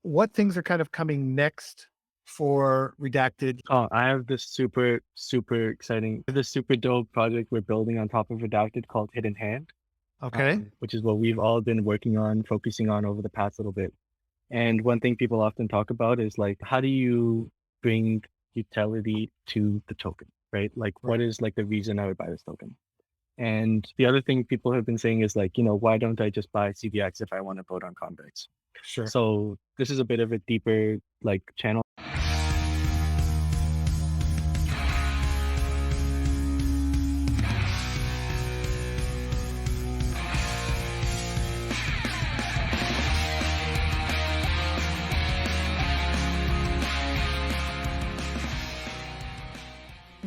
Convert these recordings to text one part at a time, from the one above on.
what things are kind of coming next for Redacted? Oh, I have this super exciting, this super dope project we're building on top of Redacted called Hidden Hand, Okay. which is what we've all been working on, focusing on over the past little bit. And one thing people often talk about is like, how do you bring utility to the token, right? Like, what Right. is like the reason I would buy this token? And the other thing people have been saying is like, why don't I just buy CVX if I want to vote on convex? Sure. So this is a bit of a deeper like channel.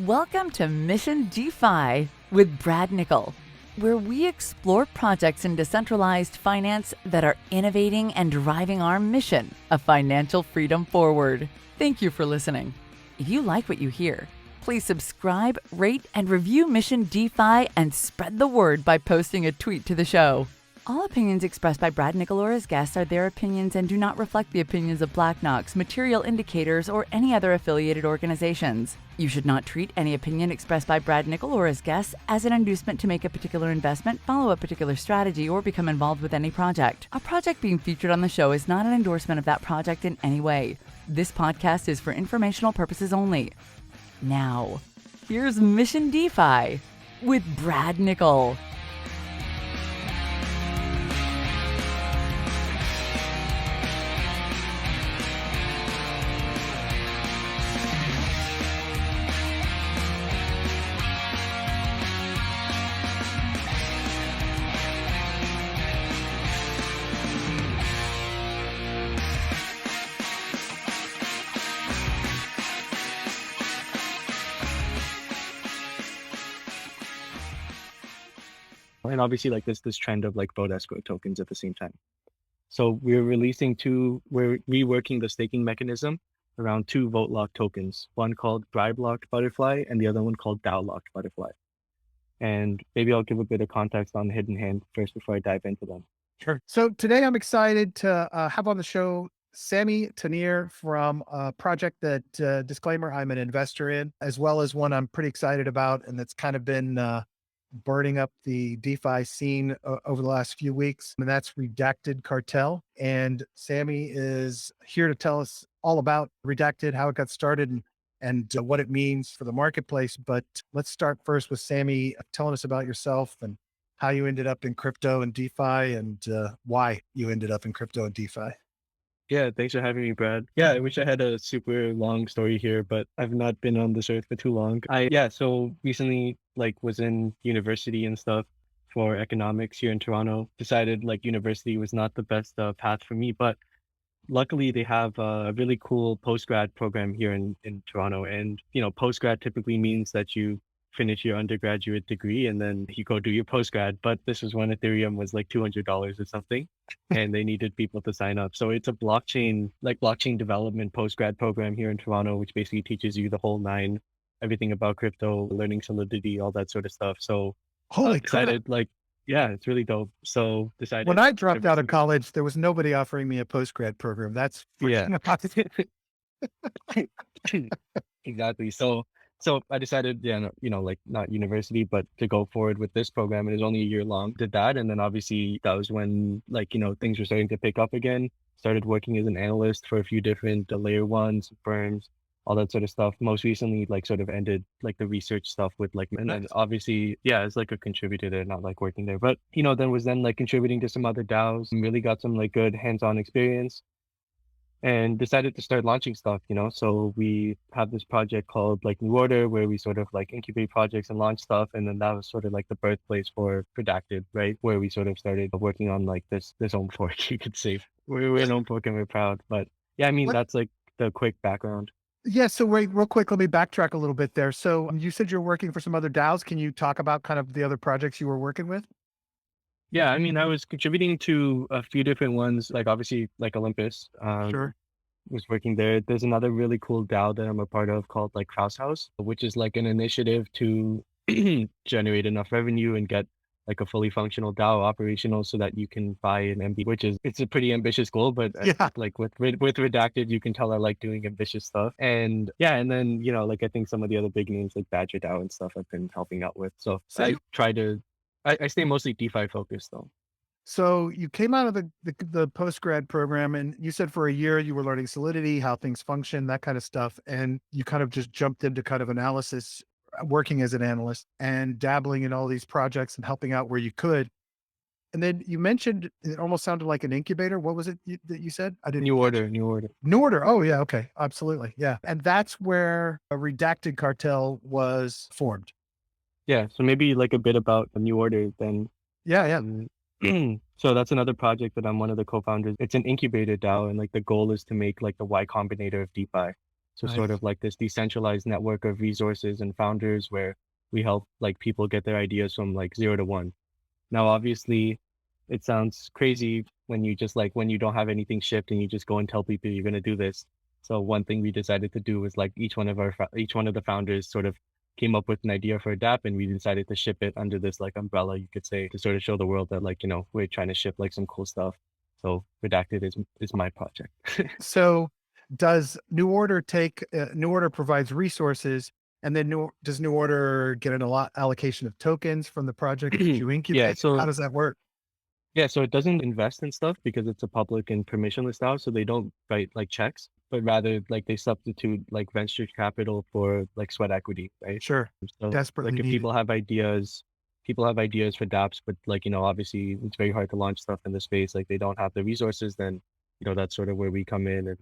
Welcome to Mission DeFi with Brad Nickel, where we explore projects in decentralized finance that are innovating and driving our mission of financial freedom forward. Thank you for listening. If you like what you hear, please subscribe, rate, and review Mission DeFi and spread the word by posting a tweet to the show. All opinions expressed by Brad Nickel or his guests are their opinions and do not reflect the opinions of Black Knox, Material Indicators, or any other affiliated organizations. You should not treat any opinion expressed by Brad Nickel or his guests as an inducement to make a particular investment, follow a particular strategy, or become involved with any project. A project being featured on the show is not an endorsement of that project in any way. This podcast is for informational purposes only. Now, here's Mission DeFi with Brad Nickel. And obviously like this trend of like vote escrow tokens at the same time. So we're reworking the staking mechanism around two vote locked tokens, one called Bribe locked butterfly and the other one called DAO locked butterfly. And maybe I'll give a bit of context on Hidden Hand first before I dive into them. Sure. So today I'm excited to have on the show Sami Tannir from a project that, disclaimer, I'm an investor in, as well as one I'm pretty excited about, and that's kind of been burning up the DeFi scene over the last few weeks, and that's Redacted Cartel. And Sami is here to tell us all about Redacted, how it got started, and what it means for the marketplace. But let's start first with Sami telling us about yourself and how you ended up in crypto and DeFi, and why you ended up in crypto and DeFi. Yeah, thanks for having me, Brad. Yeah, I wish I had a super long story here, but I've not been on this earth for too long. So recently like was in university and stuff for economics here in Toronto. Decided like university was not the best path for me, but luckily they have a really cool postgrad program here in Toronto. And, postgrad typically means that you finish your undergraduate degree and then you go do your postgrad. But this was when Ethereum was like $200 or something and they needed people to sign up. So it's a blockchain development postgrad program here in Toronto, which basically teaches you the whole nine, everything about crypto, learning solidity, all that sort of stuff. So Holy crap. decided like, yeah, it's really dope. So When decided I to dropped out of pursue. college, there was nobody offering me a postgrad program. That's Yeah. freaking awesome. Exactly. So I decided, yeah, no, like not university, but to go forward with this program. It was only a year long. Did that, and then obviously that was when like things were starting to pick up again. Started working as an analyst for a few different layer ones firms, all that sort of stuff. Most recently, like sort of ended like the research stuff with like, and then Nice. obviously, yeah, as like a contributor there, not like working there, but then like contributing to some other DAOs and really got some like good hands-on experience and decided to start launching stuff. So we have this project called like New Order where we sort of like incubate projects and launch stuff. And then that was sort of like the birthplace for Redacted, right? Where we sort of started working on like this own fork, you could say. We're an own fork and we're proud. But yeah, I mean, What? that's like the quick background. Yeah. So wait, real quick, let me backtrack a little bit there. So you said you're working for some other DAOs. Can you talk about kind of the other projects you were working with? Yeah, I mean, I was contributing to a few different ones, like obviously like Olympus, Sure. was working there. There's another really cool DAO that I'm a part of called like Kraus House, which is like an initiative to generate enough revenue and get like a fully functional DAO operational so that you can buy an MB, it's a pretty ambitious goal, but Yeah. like with Redacted, you can tell I like doing ambitious stuff. And yeah, and then, like I think some of the other big names like Badger DAO and stuff I've been helping out with. So So I you, try to, I stay mostly DeFi focused though. so you came out of the post grad program, and you said for a year you were learning Solidity, how things function, that kind of stuff, and you kind of just jumped into kind of analysis, working as an analyst and dabbling in all these projects and helping out where you could. And then you mentioned it almost sounded like an incubator. What was it that you said? I didn't catch it. New order. New Order. Oh yeah, okay, absolutely, yeah. And that's where a Redacted Cartel was formed. Yeah. So maybe like a bit about the New Order then. Yeah, yeah. So that's another project that I'm one of the co-founders. It's an incubator DAO, and like the goal is to make like the Y Combinator of DeFi. So sort Nice. of like this decentralized network of resources and founders where we help like people get their ideas from like 0 to 1. Now, obviously, it sounds crazy when you just like when you don't have anything shipped and you just go and tell people you're going to do this. So one thing we decided to do was like each one of the founders sort of came up with an idea for a DApp, and we decided to ship it under this like umbrella, you could say, to sort of show the world that like we're trying to ship like some cool stuff. So Redacted is my project. So does New Order take New Order provides resources, and then does New Order get an allocation of tokens from the project that you Yeah. incubate? How So does that work? yeah, so it doesn't invest in stuff because it's a public and permissionless DAO, so they don't write like checks, but rather like they substitute like venture capital for like sweat equity, right? Sure. So Desperately like if needed. people have ideas for dApps, but like, obviously it's very hard to launch stuff in the space. Like they don't have the resources, then, that's sort of where we come in. And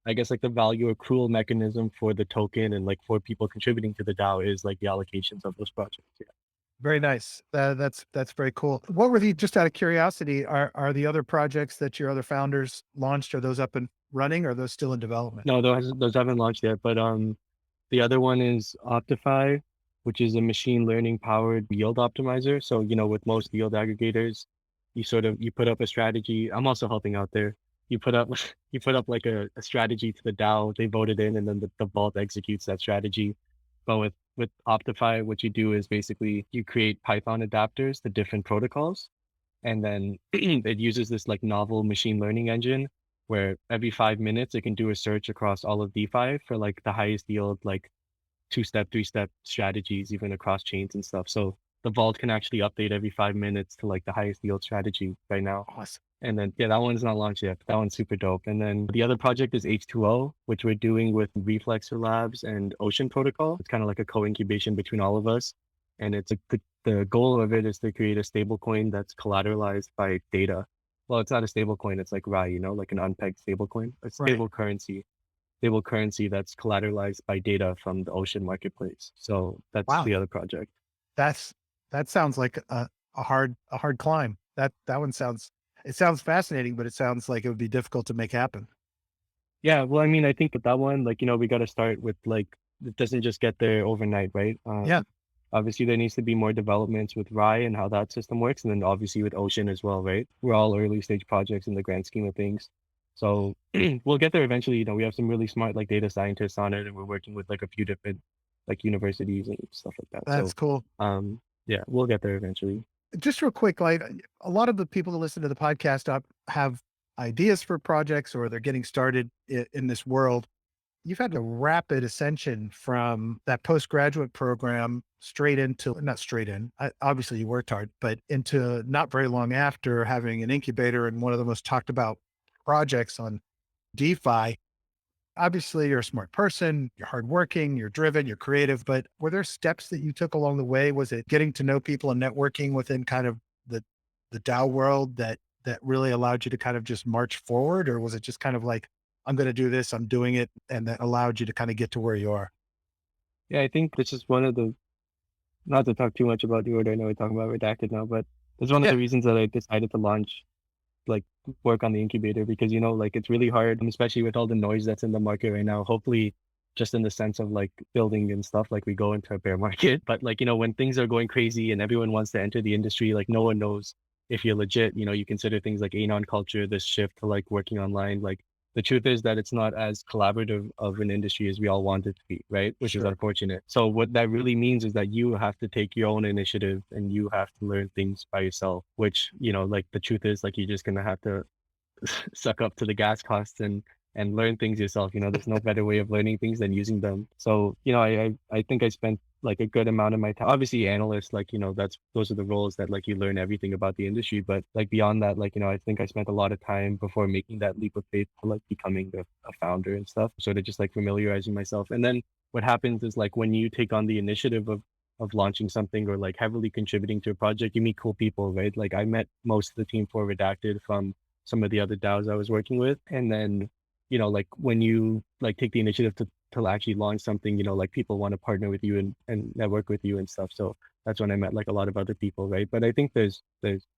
I guess like the value accrual mechanism for the token and like for people contributing to the DAO is like the allocations of those projects. Yeah. Very nice. That's very cool. What were the, just out of curiosity, are the other projects that your other founders launched, are those up and running, or are those still in development? No, those haven't launched yet, but the other one is Optify, which is a machine learning powered yield optimizer. So, with most yield aggregators, you put up a strategy. I'm also helping out there. You put up you put up like a strategy to the DAO, they voted in, and then the vault executes that strategy. But with Optify, what you do is basically you create Python adapters to different protocols, and then it uses this like novel machine learning engine where every 5 minutes it can do a search across all of DeFi for like the highest yield, like 2-step, 3-step strategies, even across chains and stuff. So the vault can actually update every 5 minutes to like the highest yield strategy right now. Awesome. And then, yeah, that one's not launched yet, but that one's super dope. And then the other project is H2O, which we're doing with Reflexer Labs and Ocean Protocol. It's kind of like a co-incubation between all of us. And the goal of it is to create a stable coin that's collateralized by data. Well, it's not a stable coin. It's like RAI, like an unpegged stable coin, a stable currency that's collateralized by data from the Ocean marketplace. So that's Wow. the other project. That sounds like a hard climb. That one sounds, it sounds fascinating, but it sounds like it would be difficult to make happen. Yeah, well, I mean, I think with that one, like, we got to start with like, it doesn't just get there overnight, right? Yeah. Obviously, there needs to be more developments with RAI and how that system works. And then obviously with Ocean as well, right? We're all early stage projects in the grand scheme of things. So we'll get there eventually. We have some really smart like data scientists on it, and we're working with like a few different like universities and stuff like that. That's cool. Yeah, we'll get there eventually. Just real quick, like a lot of the people that listen to the podcast have ideas for projects, or they're getting started in this world. You've had a rapid ascension from that postgraduate program straight into, not straight in, obviously you worked hard, but into not very long after having an incubator and one of the most talked about projects on DeFi. Obviously you're a smart person, you're hardworking, you're driven, you're creative, but were there steps that you took along the way? Was it getting to know people and networking within kind of the DAO world that really allowed you to kind of just march forward? Or was it just kind of like, I'm going to do this, I'm doing it, and that allowed you to kind of get to where you are? Yeah, I think this is one of the, not to talk too much about the order, I know we're talking about Redacted now, but it's one of the reasons that I decided to launch, like work on the incubator, because, like it's really hard, especially with all the noise that's in the market right now. Hopefully just in the sense of like building and stuff, like we go into a bear market, but like, when things are going crazy and everyone wants to enter the industry, like no one knows if you're legit. You consider things like anon culture, this shift to like working online, like the truth is that it's not as collaborative of an industry as we all want it to be, right? Which is unfortunate. So what that really means is that you have to take your own initiative and you have to learn things by yourself, which, like the truth is like, you're just going to have to suck up to the gas costs and learn things yourself. There's no better way of learning things than using them. So, I think I spent like a good amount of my time, obviously analyst, like, those are the roles that like you learn everything about the industry. But like beyond that, like, I think I spent a lot of time before making that leap of faith to like becoming a founder and stuff, sort of just like familiarizing myself. And then what happens is like when you take on the initiative of launching something or like heavily contributing to a project, you meet cool people, right? Like I met most of the team for Redacted from some of the other DAOs I was working with. And then, like when you like take the initiative to actually launch something, like people want to partner with you and network with you and stuff. So that's when I met like a lot of other people, right? But I think there's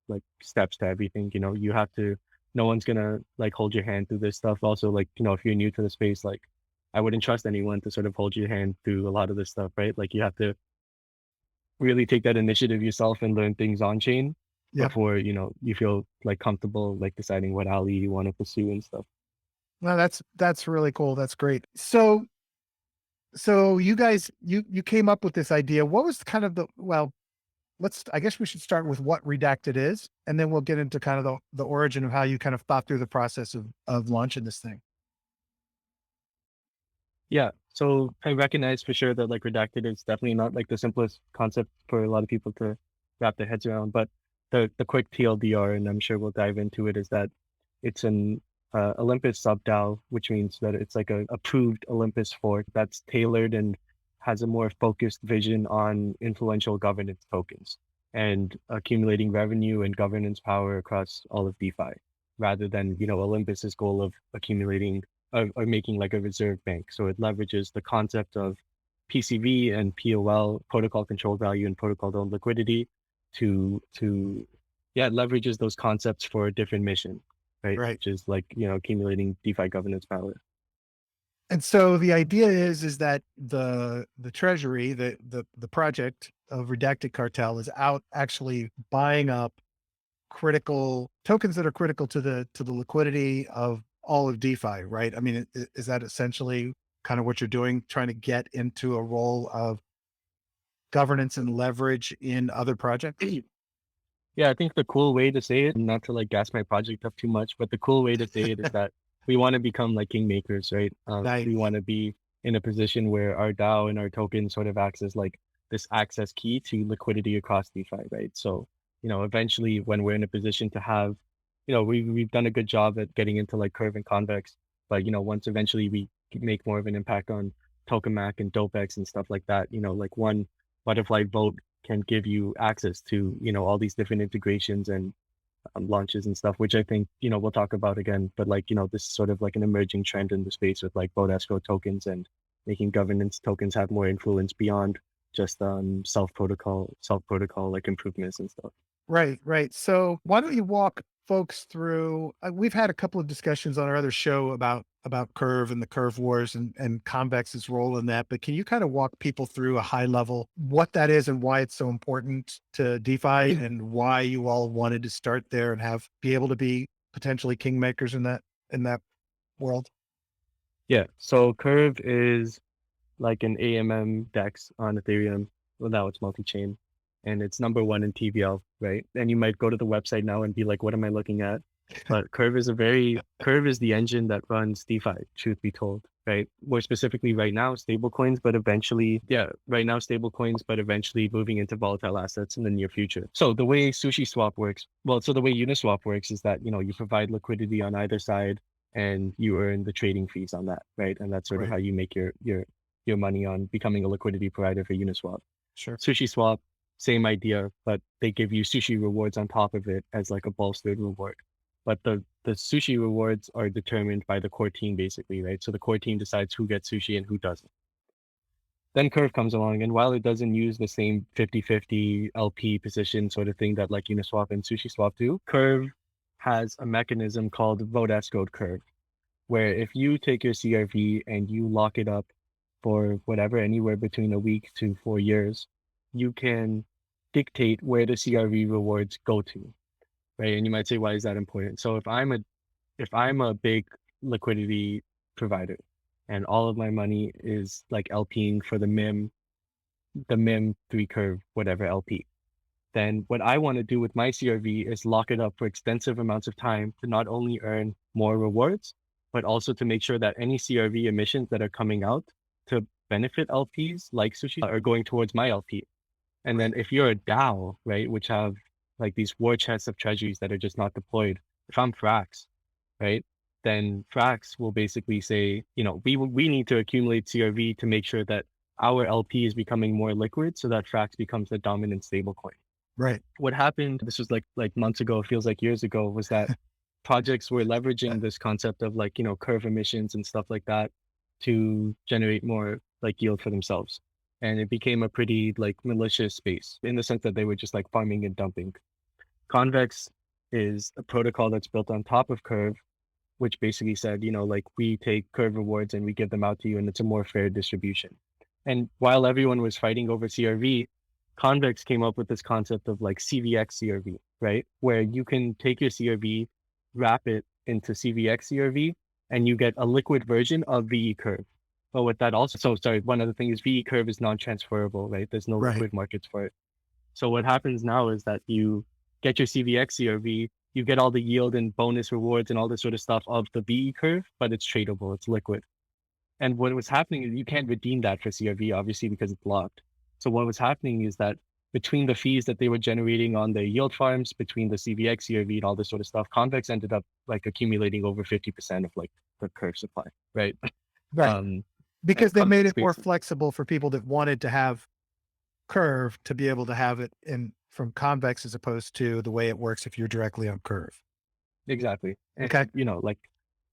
like steps to everything. You have to, no one's gonna like hold your hand through this stuff. Also, like, if you're new to the space, like I wouldn't trust anyone to sort of hold your hand through a lot of this stuff, right? Like you have to really take that initiative yourself and learn things on chain before, you feel like comfortable like deciding what alley you want to pursue and stuff. Well, that's really cool. That's great. So you guys, you came up with this idea. What was kind of I guess we should start with what Redacted is, and then we'll get into kind of the origin of how you kind of thought through the process of launching this thing. Yeah. So I recognize for sure that like Redacted is definitely not like the simplest concept for a lot of people to wrap their heads around. But the quick TLDR, and I'm sure we'll dive into it, is that it's an Olympus sub DAO, which means that it's like a approved Olympus fork that's tailored and has a more focused vision on influential governance tokens and accumulating revenue and governance power across all of DeFi, rather than, Olympus's goal of accumulating or making like a reserve bank. So it leverages the concept of PCV and POL, protocol control value, and protocol owned liquidity to it leverages those concepts for a different mission, right? Which is like, accumulating DeFi governance power. And so the idea is that the treasury, the project of Redacted Cartel is out actually buying up critical tokens that are critical to the liquidity of all of DeFi, right? I mean, is that essentially kind of what you're doing, trying to get into a role of governance and leverage in other projects? Yeah, I think the cool way to say it, not to like gas my project up too much, but the cool way to say it is that we want to become like kingmakers, right? Nice. We want to be in a position where our DAO and our token sort of acts as like this access key to liquidity across DeFi, right? So, eventually when we're in a position to have, we've done a good job at getting into like Curve and Convex, but, once eventually we make more of an impact on Tokamak and DopeX and stuff like that, like one butterfly vote can give you access to, all these different integrations and launches and stuff, which I think, we'll talk about again, but like, this is sort of like an emerging trend in the space with like vote escrow tokens and making governance tokens have more influence beyond just self protocol like improvements and stuff. Right. So why don't you walk folks through, we've had a couple of discussions on our other show about Curve and the Curve Wars and Convex's role in that, but can you kind of walk people through a high level, what that is and why it's so important to DeFi and why you all wanted to start there and be able to be potentially kingmakers in that world? Yeah. So Curve is like an AMM DEX on Ethereum. Well, now it's multi-chain and it's number one in TVL, right? And you might go to the website now and be like, what am I looking at? But Curve is the engine that runs DeFi, truth be told, right? More specifically right now, stablecoins, but eventually moving into volatile assets in the near future. So the way SushiSwap works, the way Uniswap works is that, you provide liquidity on either side and you earn the trading fees on that, right? And that's sort of how you make your money on becoming a liquidity provider for Uniswap. Sure. SushiSwap, same idea, but they give you sushi rewards on top of it as like a bolstered reward. But the sushi rewards are determined by the core team basically, right? So the core team decides who gets sushi and who doesn't. Then Curve comes along, and while it doesn't use the same 50-50 LP position sort of thing that like Uniswap and SushiSwap do, Curve has a mechanism called vote escrowed Curve, where if you take your CRV and you lock it up for whatever, anywhere between a week to 4 years, you can dictate where the CRV rewards go to, right? And you might say, why is that important? So if I'm a big liquidity provider, and all of my money is like LPing for the MIM 3 curve, whatever LP. Then what I want to do with my CRV is lock it up for extensive amounts of time to not only earn more rewards, but also to make sure that any CRV emissions that are coming out to benefit LPs like Sushi are going towards my LP. And then if you're a DAO, right, which have like these war chests of treasuries that are just not deployed, if I'm Frax, right, then Frax will basically say, we need to accumulate CRV to make sure that our LP is becoming more liquid so that Frax becomes the dominant stablecoin. Right. What happened, this was like months ago, it feels like years ago, was that projects were leveraging this concept of like, curve emissions and stuff like that to generate more like yield for themselves. And it became a pretty like malicious space in the sense that they were just like farming and dumping. Convex is a protocol that's built on top of Curve, which basically said, like we take Curve rewards and we give them out to you, and it's a more fair distribution. And while everyone was fighting over CRV, Convex came up with this concept of like CVX CRV, right? Where you can take your CRV, wrap it into CVX CRV, and you get a liquid version of VE Curve. But with that also, one other thing is VE Curve is non-transferable, right? There's no liquid markets for it. So what happens now is that you get your CVX CRV, you get all the yield and bonus rewards and all this sort of stuff of the VE Curve, but it's tradable, it's liquid. And what was happening is you can't redeem that for CRV, obviously, because it's locked. So what was happening is that between the fees that they were generating on the yield farms, between the CVX, CRV, and all this sort of stuff, Convex ended up like accumulating over 50% of like the Curve supply, right? Right. Because they made it more flexible for people that wanted to have Curve to be able to have it from Convex as opposed to the way it works if you're directly on Curve. Exactly. And, okay.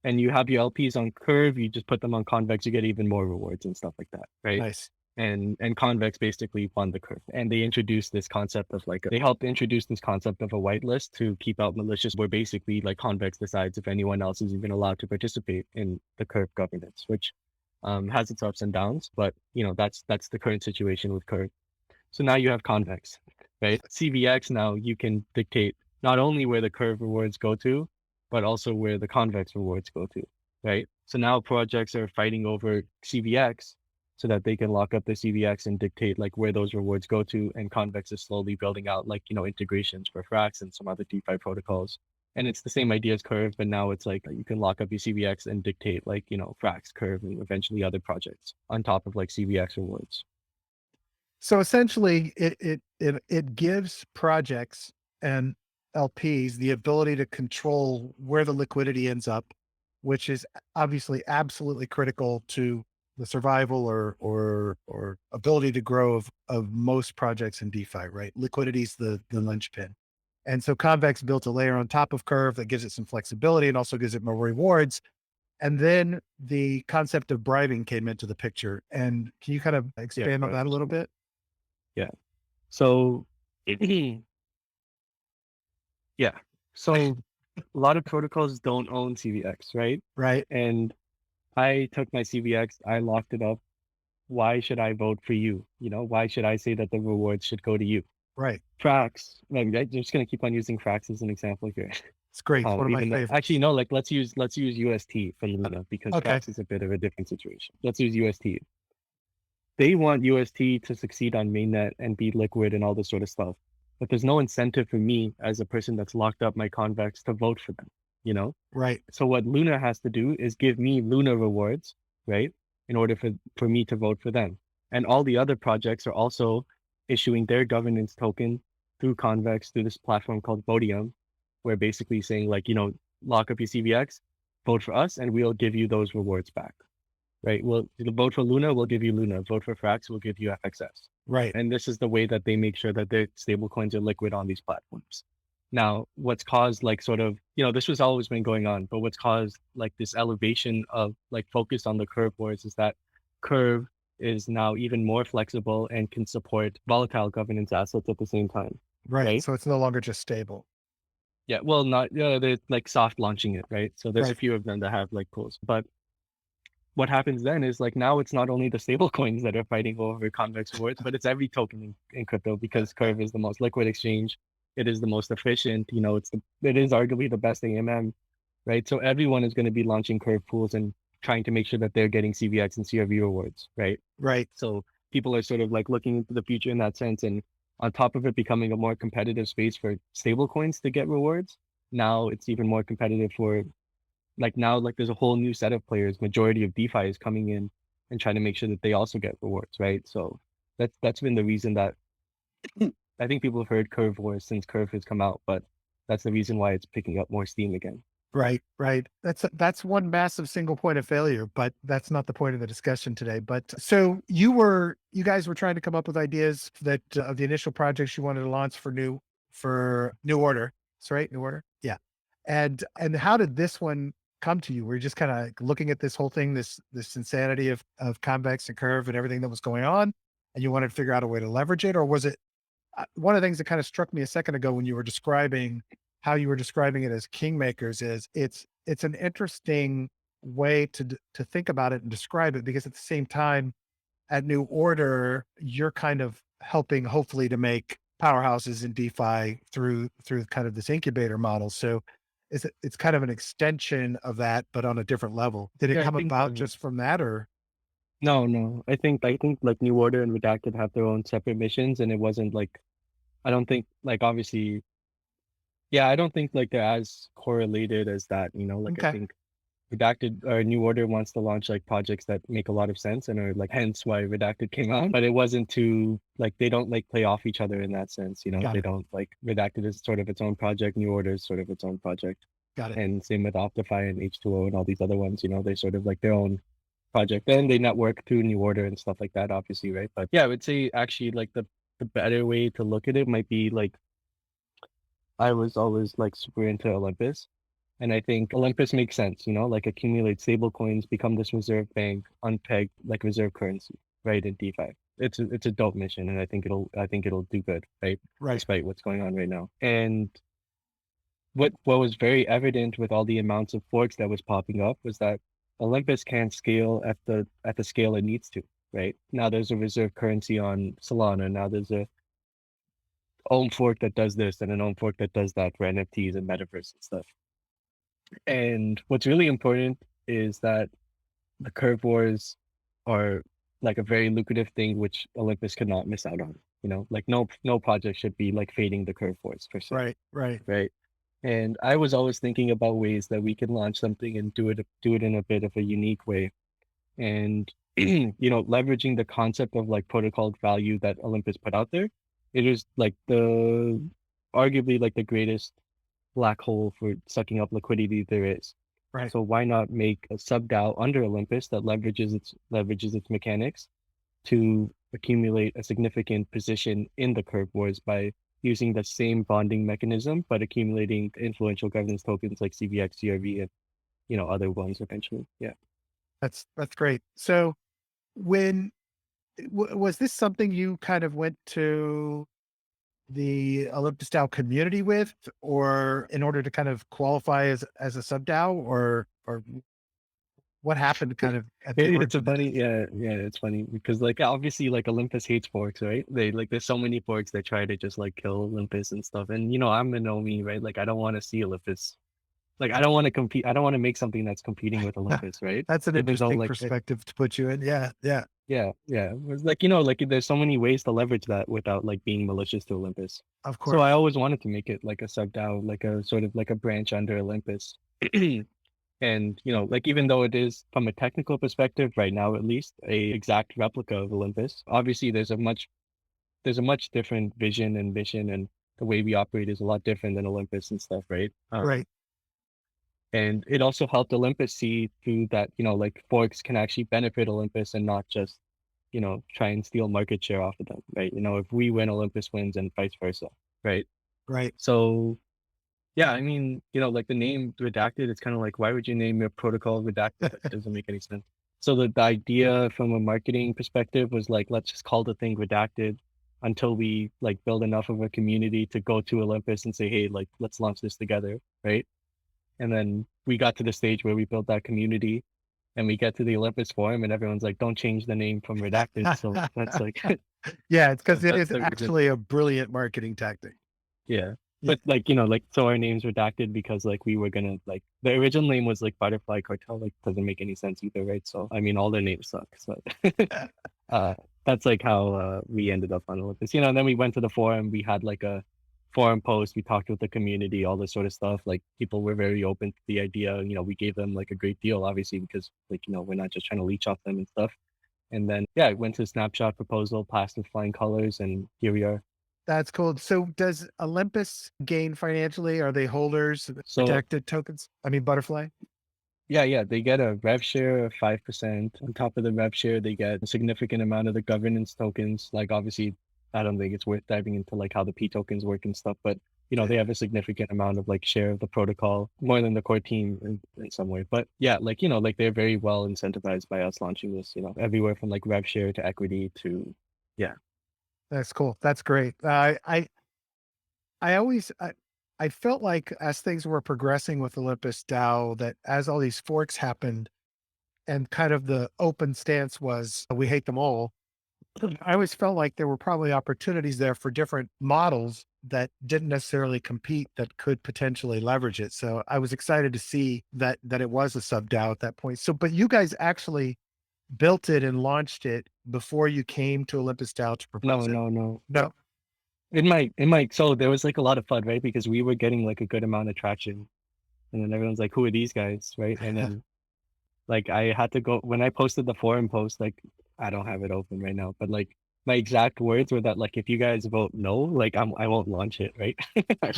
And you have your LPs on Curve, you just put them on Convex, you get even more rewards and stuff like that, right? Nice. And Convex basically won the Curve. And they introduced this concept of they helped introduce this concept of a whitelist to keep out malicious, where basically like Convex decides if anyone else is even allowed to participate in the Curve governance, which has its ups and downs, but that's the current situation with Curve. So now you have Convex, right? CVX, now you can dictate not only where the Curve rewards go to, but also where the Convex rewards go to, right? So now projects are fighting over CVX so that they can lock up the CVX and dictate like where those rewards go to. And Convex is slowly building out like, integrations for Frax and some other DeFi protocols. And it's the same idea as Curve, but now it's like you can lock up your CVX and dictate like, Frax, Curve, and eventually other projects on top of like CVX rewards. So essentially it gives projects and LPs the ability to control where the liquidity ends up, which is obviously absolutely critical to the survival or ability to grow of most projects in DeFi, right? Liquidity is the linchpin. And so Convex built a layer on top of Curve that gives it some flexibility and also gives it more rewards. And then the concept of bribing came into the picture. And can you kind of expand on that a little bit? Yeah. So, So a lot of protocols don't own CVX, right? Right. And I took my CVX, I locked it up. Why should I vote for you? Why should I say that the rewards should go to you? Right. Frax, I'm just going to keep on using Frax as an example here. It's great. It's one of my favorites. Actually, no, let's use UST for Luna because Frax is a bit of a different situation. Let's use UST. They want UST to succeed on mainnet and be liquid and all this sort of stuff. But there's no incentive for me as a person that's locked up my Convex to vote for them, Right. So what Luna has to do is give me Luna rewards, right? In order for me to vote for them. And all the other projects are also issuing their governance token through Convex, through this platform called Vodium, where basically saying like, lock up your CVX, vote for us, and we'll give you those rewards back. Right. Well, vote for Luna, we'll give you Luna. Vote for Frax, we'll give you FXS. Right. And this is the way that they make sure that their stable coins are liquid on these platforms. Now, what's caused like sort of, this was always been going on, but what's caused like this elevation of like focus on the Curve wars is that Curve is now even more flexible and can support volatile governance assets at the same time. Right. So it's no longer just stable. Yeah. Well, they're like soft launching it, right? So there's a few of them that have like pools, but what happens then is like now it's not only the stable coins that are fighting over Convex rewards, but it's every token in crypto because Curve is the most liquid exchange. It is the most efficient. It is arguably the best AMM. right? So everyone is going to be launching curve pools and trying to make sure that they're getting CVX and CRV rewards, right? Right. So people are sort of like looking into the future in that sense. And on top of it becoming a more competitive space for stable coins to get rewards, now it's even more competitive for like now, like there's a whole new set of players. Majority of DeFi is coming in and trying to make sure that they also get rewards, right? So that's been the reason that I think people have heard Curve Wars since Curve has come out, but that's the reason why it's picking up more steam again. Right, right. That's one massive single point of failure, but that's not the point of the discussion today. But so you guys were trying to come up with ideas that of the initial projects you wanted to launch for New Order. That's right, New Order. Yeah. And how did this one come to you? Were you just kind of looking at this whole thing, this insanity of convex and curve and everything that was going on, and you wanted to figure out a way to leverage it, or was it one of the things that kind of struck me a second ago when you were describing how you were describing it as kingmakers is it's an interesting way to think about it and describe it, because at the same time at New Order you're kind of helping hopefully to make powerhouses in DeFi through kind of this incubator model. So it's kind of an extension of that, but on a different level. Did it Yeah, I come think about just from that, or? no. I think like New Order and Redacted have their own separate missions, and it wasn't like I don't think like obviously yeah, I don't think like they're as correlated as that, you know, like I Okay, think Redacted or New Order wants to launch like projects that make a lot of sense and are like hence why Redacted came out. But it wasn't too like they don't like play off each other in that sense, you know. got They it, don't like Redacted is sort of its own project, New Order is sort of its own project. got it. And same with Optify and H2O and all these other ones, you know, they sort of like their own project. And they network through New Order and stuff like that, obviously, right? But yeah, I would say actually like the better way to look at it might be like I was always like super into Olympus. And I think Olympus makes sense, you know, like accumulate stable coins, become this reserve bank, unpegged like reserve currency, right? In DeFi. It's a dope mission and I think it'll do good, right? Right, Despite what's going on right now. And what was very evident with all the amounts of forks that was popping up was that Olympus can't scale at the scale it needs to, right? Now there's a reserve currency on Solana. Now there's a own fork that does this and an own fork that does that for NFTs and metaverse and stuff. And what's really important is that the curve wars are like a very lucrative thing which Olympus could not miss out on. You know, like no project should be like fading the curve wars per se. right, right. Right. And I was always thinking about ways that we can launch something and do it in a bit of a unique way. And you know, leveraging the concept of like protocol value that Olympus put out there, it is like the arguably like the greatest black hole for sucking up liquidity there is. Right. So why not make a sub DAO under Olympus that leverages its mechanics to accumulate a significant position in the curve wars by using the same bonding mechanism, but accumulating influential governance tokens like CVX, CRV, and you know other ones eventually. Yeah. That's great. So when was this something you kind of went to the Olympus DAO community with, or in order to kind of qualify as a sub DAO, or what happened kind of at the It's a origin of funny, this? yeah, it's funny because like obviously like Olympus hates forks, right? They like there's so many forks that try to just like kill Olympus and stuff. And you know, I'm a no me, right? Like I don't want to see Olympus. Like I don't want to compete. I don't want to make something that's competing with Olympus, right? That's an Even though interesting like perspective to put you in. Yeah, yeah, yeah, it's like you know, like there's so many ways to leverage that without like being malicious to Olympus. of So course. I always wanted to make it like a sub DAO, like a sort of like a branch under Olympus. And you know, like even though it is from a technical perspective right now, at least a exact replica of Olympus, obviously there's a much different vision and mission, and the way we operate is a lot different than Olympus and stuff, right? Right, And it also helped Olympus see through that, you know, like forks can actually benefit Olympus and not just, you know, try and steal market share off of them, right? You know, if we win, Olympus wins and vice versa, right? right. So yeah, I mean, you know, like the name Redacted, it's kind of like, why would you name your protocol Redacted? That doesn't make any sense. So the idea from a marketing perspective was like, let's just call the thing Redacted until we like build enough of a community to go to Olympus and say, hey, like, let's launch this together, right? And then we got to the stage where we built that community and we get to the Olympus forum and everyone's like, don't change the name from Redacted. So that's like, Yeah, it's because it that's is the reason. actually a brilliant marketing tactic. Yeah. But like, like, so our name's redacted because like we were gonna like the original name was like Butterfly Cartel, like doesn't make any sense either, right? So I mean all their names suck. So uh that's like how we ended up on Olympus. And then we went to the forum, we had like a forum post, we talked with the community, all this sort of stuff. Like people were very open to the idea. We gave them like a great deal, obviously, because like, we're not just trying to leech off them and stuff. And then yeah, I went to snapshot proposal, passed with flying colors, and here we are. That's cool. So does Olympus gain financially? Are they holders of So protected tokens? I mean, Butterfly? yeah, they get a rev share of 5%. On top of the rev share, they get a significant amount of the governance tokens. Like obviously, I don't think it's worth diving into like how the P tokens work and stuff, but they have a significant amount of like share of the protocol, more than the core team in some way. But yeah, like like they're very well incentivized by us launching this, everywhere from like rev share to equity to yeah. That's cool. That's great. I always, I felt like as things were progressing with Olympus DAO, that as all these forks happened and kind of the open stance was, we hate them all. I always felt like there were probably opportunities there for different models that didn't necessarily compete that could potentially leverage it. So I was excited to see that it was a sub DAO at that point. So, but you guys actually built it and launched it before you came to Olympus DAO to propose it. No. It might. So there was like a lot of FUD, right? Because we were getting like a good amount of traction, and then everyone's like, "Who are these guys?" Right? And then like I had to go when I posted the forum post. Like I don't have it open right now, but like my exact words were that like if you guys vote no, like I won't launch it. Right?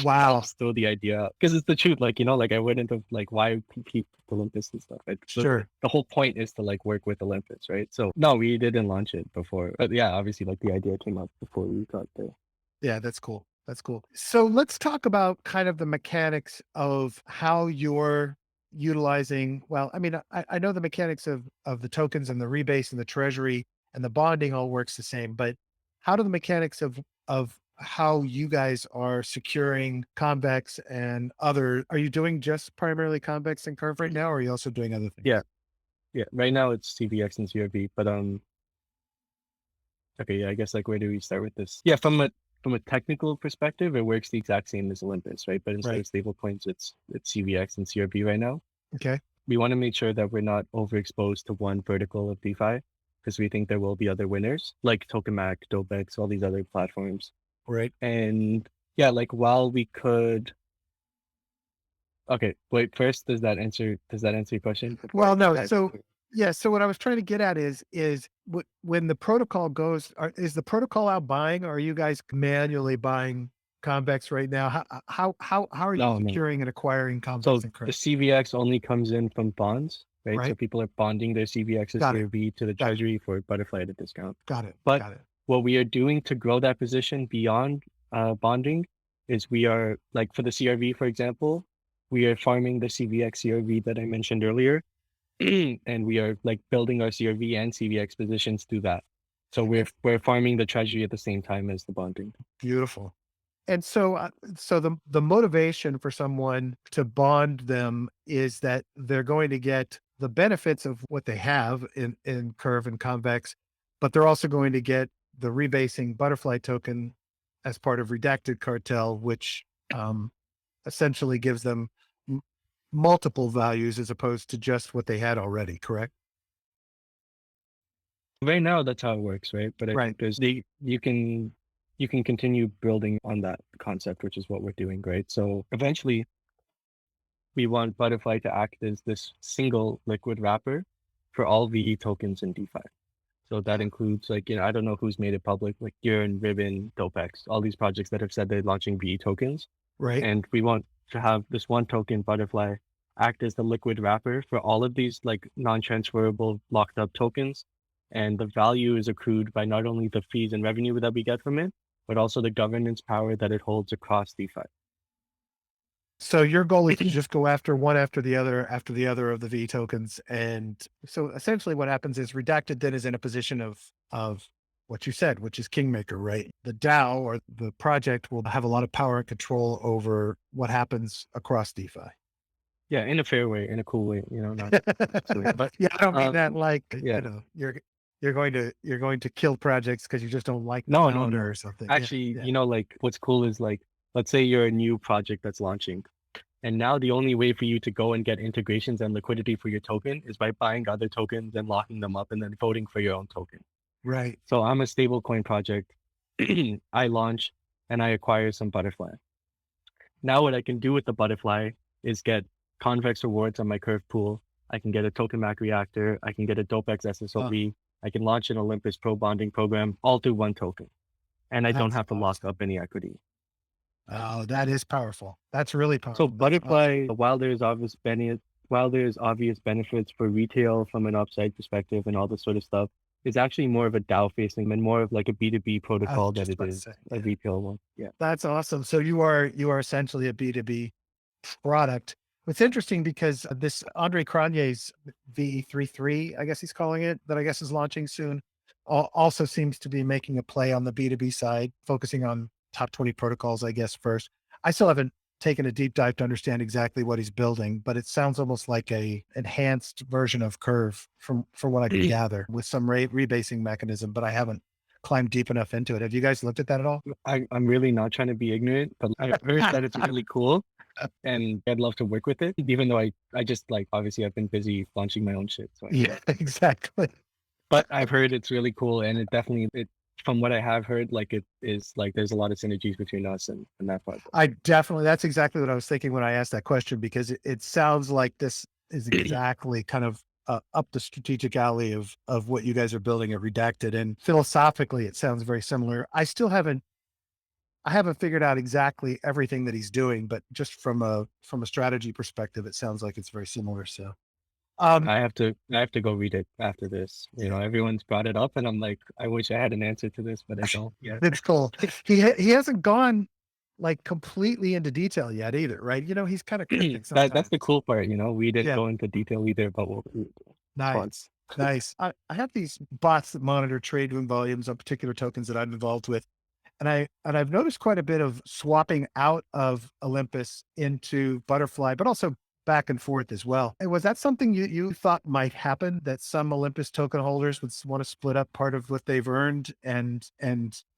Wow. Still the idea because it's the truth. Like like I wouldn't have like why keep Olympus and stuff. Right? Sure. The whole point is to like work with Olympus, right? So no, we didn't launch it before. But yeah, obviously like the idea came up before we got there. Yeah, that's cool. That's cool. So let's talk about kind of the mechanics of how you're utilizing. Well, I mean, I know the mechanics of the tokens and the rebase and the treasury and the bonding all works the same, but how do the mechanics of how you guys are securing convex and other, are you doing just primarily convex and curve right now, or are you also doing other things? Yeah. Right now it's CVX and CRV, but okay, yeah, I guess like where do we start with this? Yeah, from a technical perspective, it works the exact same as Olympus, right? But instead of stable coins, it's CVX and CRV right now. Okay. We want to make sure that we're not overexposed to one vertical of DeFi because we think there will be other winners like TokenMac, Dopex, all these other platforms. Right. And yeah, like while we could. Okay, wait. First, does that answer your question? Well, no. So yeah. So what I was trying to get at is when the protocol goes, is the protocol out buying, or are you guys manually buying convex right now? How are you securing and acquiring convex So and the credit? CVX only comes in from bonds, right? Right. So people are bonding their CVX Got it. CRV to the treasury for Butterfly at a discount. Got it. But Got it. what we are doing to grow that position beyond bonding is we are like for the CRV, for example, we are farming the CVX CRV that I mentioned earlier. And we are like building our CRV and CVX positions through that. So we're farming the treasury at the same time as the bonding. Beautiful. And so, so the motivation for someone to bond them is that they're going to get the benefits of what they have in curve and convex, but they're also going to get the rebasing Butterfly token as part of Redacted Cartel, which essentially gives them multiple values as opposed to just what they had already. Correct? Right now, that's how it works, right? But I Right. think you can continue building on that concept, which is what we're doing, right? So eventually, we want Butterfly to act as this single liquid wrapper for all VE tokens in DeFi. So that includes like, I don't know who's made it public, like Yearn, Ribbon, Dopex, all these projects that have said they're launching VE tokens. Right. And we want to have this one token, Butterfly, act as the liquid wrapper for all of these like non-transferable locked up tokens. And the value is accrued by not only the fees and revenue that we get from it, but also the governance power that it holds across DeFi. So your goal is to just go after one after the other of the V tokens. And so essentially what happens is Redacted then is in a position of what you said, which is Kingmaker, right? The DAO or the project will have a lot of power and control over what happens across DeFi. Yeah, in a fair way, in a cool way, not but yeah, I don't mean that like, yeah. You're going to kill projects because you just don't like the no founder or something. Actually, like what's cool is like let's say you're a new project that's launching. And now the only way for you to go and get integrations and liquidity for your token is by buying other tokens and locking them up and then voting for your own token. Right. So I'm a stablecoin project. I launch and I acquire some butterfly. Now what I can do with the butterfly is get convex rewards on my curve pool. I can get a token MAC reactor. I can get a DopeX SSOB. I can launch an Olympus pro bonding program all through one token. And I don't That's have to lock awesome. up any equity. Oh, that is powerful. That's really powerful. So butterfly, while there's obvious benefits for retail from an upside perspective and all this sort of stuff, is actually more of a DAO facing and more of like a B2B protocol than it is a retail one. Yeah. That's awesome. So you are essentially a B2B product. It's interesting because this Andre Cronje's VE33, I guess he's calling it, that I guess is launching soon, also seems to be making a play on the B2B side, focusing on top 20 protocols, I guess, first. I still haven't taken a deep dive to understand exactly what he's building, but it sounds almost like a enhanced version of Curve from what I can gather, with some rebasing mechanism, but I haven't climbed deep enough into it. Have you guys looked at that at all? I'm really not trying to be ignorant, but I've heard that it's really cool and I'd love to work with it, even though I just like, obviously I've been busy launching my own shit. So Yeah, exactly. but I've heard it's really cool. And it definitely, from what I have heard, like it is like, there's a lot of synergies between us and that part. That's exactly what I was thinking when I asked that question, because it sounds like this is exactly kind of up the strategic alley of what you guys are building at Redacted. And philosophically, it sounds very similar. I haven't figured out exactly everything that he's doing, but just from a strategy perspective, it sounds like it's very similar. So I have to go read it after this. You know, everyone's brought it up and I'm like, I wish I had an answer to this, but I don't. Yeah. It's cool. He hasn't gone like completely into detail yet either, right? You know, he's kind of cryptic sometimes. That's the cool part, you know, we didn't go into detail either, but we'll nice. Nice. I have these bots that monitor trade room volumes on particular tokens that I'm involved with. And I've noticed quite a bit of swapping out of Olympus into Butterfly, but also back and forth as well. And was that something you thought might happen, that some Olympus token holders would want to split up part of what they've earned and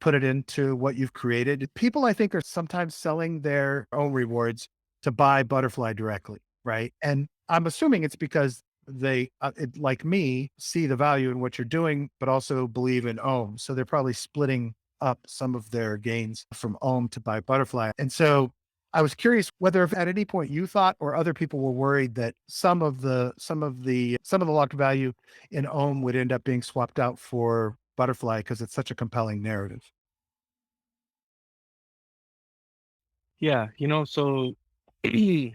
put it into what you've created? People, I think, are sometimes selling their own rewards to buy Butterfly directly, right? And I'm assuming it's because they, like me, see the value in what you're doing, but also believe in Ohm. So they're probably splitting up some of their gains from Ohm to buy Butterfly. And so I was curious whether if at any point you thought or other people were worried that some of the locked value in Ohm would end up being swapped out for Butterfly because it's such a compelling narrative. Yeah, you know, so there's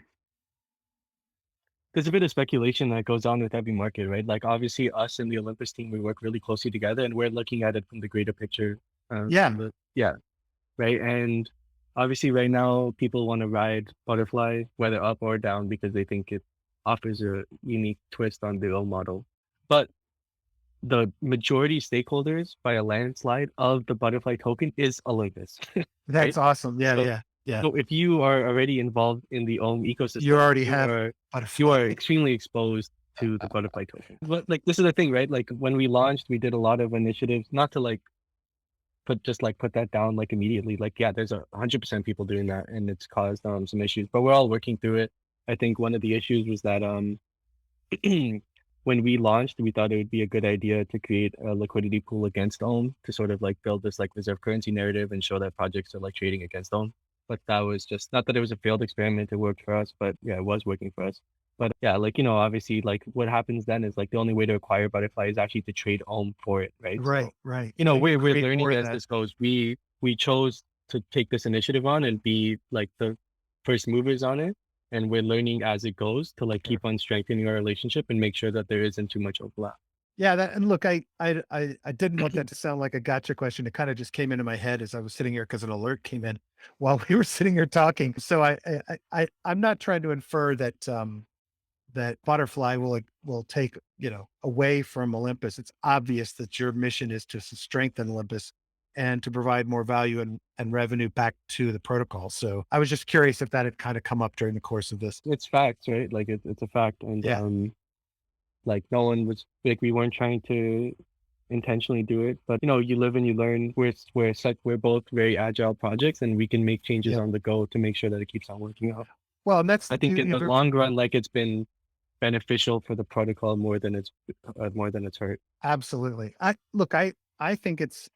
a bit of speculation that goes on with every market, right? Like obviously us and the Olympus team, we work really closely together and we're looking at it from the greater picture. Right. And obviously right now people want to ride Butterfly, whether up or down, because they think it offers a unique twist on the old model. But the majority stakeholders by a landslide of the Butterfly token is Olympus. That's awesome. Yeah. So if you are already involved in the Ohm ecosystem, you are extremely exposed to the Butterfly token. But like, this is the thing, right? Like when we launched, we did a lot of initiatives, not to like put that down like immediately. Like, yeah, there's 100% people doing that and it's caused some issues, but we're all working through it. I think one of the issues was that when we launched, we thought it would be a good idea to create a liquidity pool against Ohm to sort of like build this like reserve currency narrative and show that projects are like trading against Ohm. But that was just, not that it was a failed experiment, it worked for us, but yeah, it was working for us. But yeah, like, you know, obviously like what happens then is like the only way to acquire Butterfly is actually to trade Ohm for it, right? Right. You know, we're learning as this goes. We chose to take this initiative on and be like the first movers on it. And we're learning as it goes to like keep on strengthening our relationship and make sure that there isn't too much overlap. Yeah, and look, I didn't want that to sound like a gotcha question. It kind of just came into my head as I was sitting here because an alert came in while we were sitting here talking. So I'm not trying to infer that that Butterfly will take, you know, away from Olympus. It's obvious that your mission is to strengthen Olympus and to provide more value and revenue back to the protocol. So I was just curious if that had kind of come up during the course of this. It's facts, right? Like it's a fact. And like no one was like, we weren't trying to intentionally do it, but you live and you learn. We're both very agile projects, and we can make changes Yep. on the go to make sure that it keeps on working out. Well, and that's I think in the long run, like, it's been beneficial for the protocol more than it's hurt. absolutely. I think it's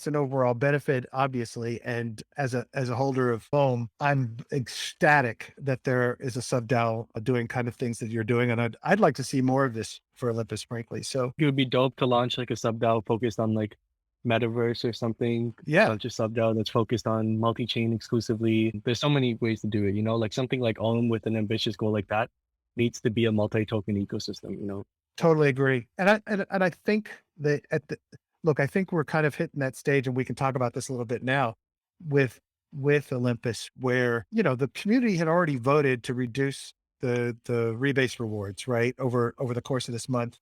an overall benefit, obviously. And as a holder of Foam, I'm ecstatic that there is a sub DAO doing kind of things that you're doing. And I'd like to see more of this for Olympus, frankly. So It would be dope to launch like a sub DAO focused on like metaverse or something. yeah, Just sub DAO that's focused on multi-chain exclusively. There's so many ways to do it, like something like Ohm with an ambitious goal like that needs to be a multi-token ecosystem. totally agree. And I think that I think we're kind of hitting that stage, and we can talk about this a little bit now with Olympus, where the community had already voted to reduce the rebase rewards, right, over the course of this month.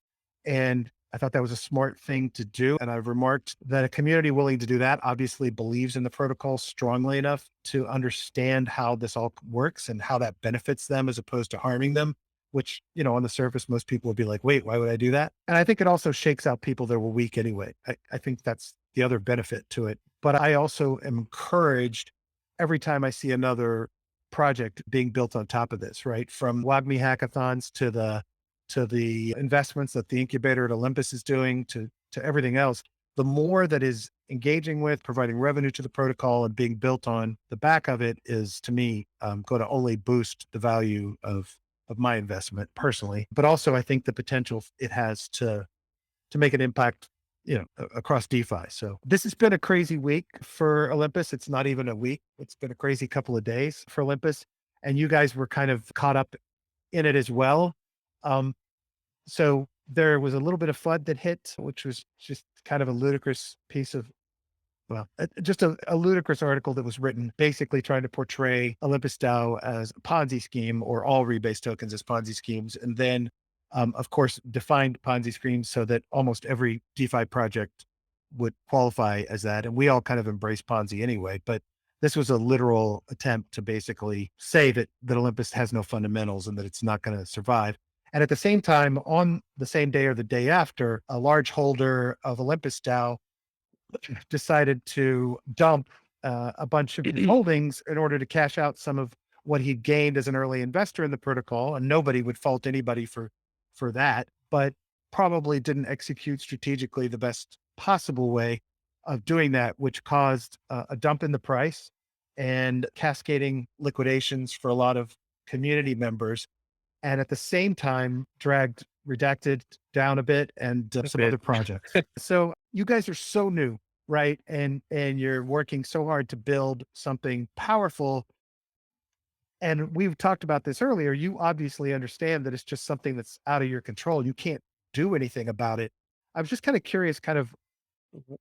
And I thought that was a smart thing to do. And I've remarked that a community willing to do that obviously believes in the protocol strongly enough to understand how this all works and how that benefits them as opposed to harming them, which, on the surface, most people would be like, wait, why would I do that? And I think it also shakes out people that were weak anyway. I think that's the other benefit to it. But I also am encouraged every time I see another project being built on top of this, right? From WAGMI hackathons to the investments that the incubator at Olympus is doing to everything else. The more that is engaging with, providing revenue to the protocol and being built on the back of it is, to me, going to only boost the value of my investment personally, but also I think the potential it has to make an impact, across DeFi. So this has been a crazy week for Olympus. It's not even a week. It's been a crazy couple of days for Olympus, and you guys were kind of caught up in it as well. So there was a little bit of FUD that hit, which was just kind of a ludicrous piece of just a ludicrous article that was written basically trying to portray Olympus DAO as a Ponzi scheme or all rebase tokens as Ponzi schemes. And then, of course, defined Ponzi schemes so that almost every DeFi project would qualify as that. And we all kind of embrace Ponzi anyway, but this was a literal attempt to basically say that Olympus has no fundamentals and that it's not going to survive. And at the same time, on the same day or the day after, a large holder of Olympus DAO decided to dump a bunch of holdings in order to cash out some of what he'd gained as an early investor in the protocol. And nobody would fault anybody for that, but probably didn't execute strategically the best possible way of doing that, which caused a dump in the price and cascading liquidations for a lot of community members. And at the same time, dragged Redacted down a bit and some other projects. So you guys are so new, right? And you're working so hard to build something powerful. And we've talked about this earlier. You obviously understand that it's just something that's out of your control. You can't do anything about it. I was just kind of curious, kind of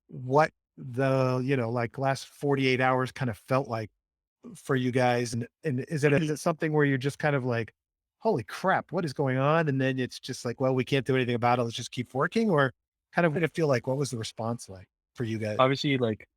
what the, like last 48 hours kind of felt like for you guys. And is it something where you're just kind of like, holy crap, what is going on? And then it's just like, well, we can't do anything about it. Let's just keep working. Or kind of what did it feel like? What was the response like for you guys? Obviously, like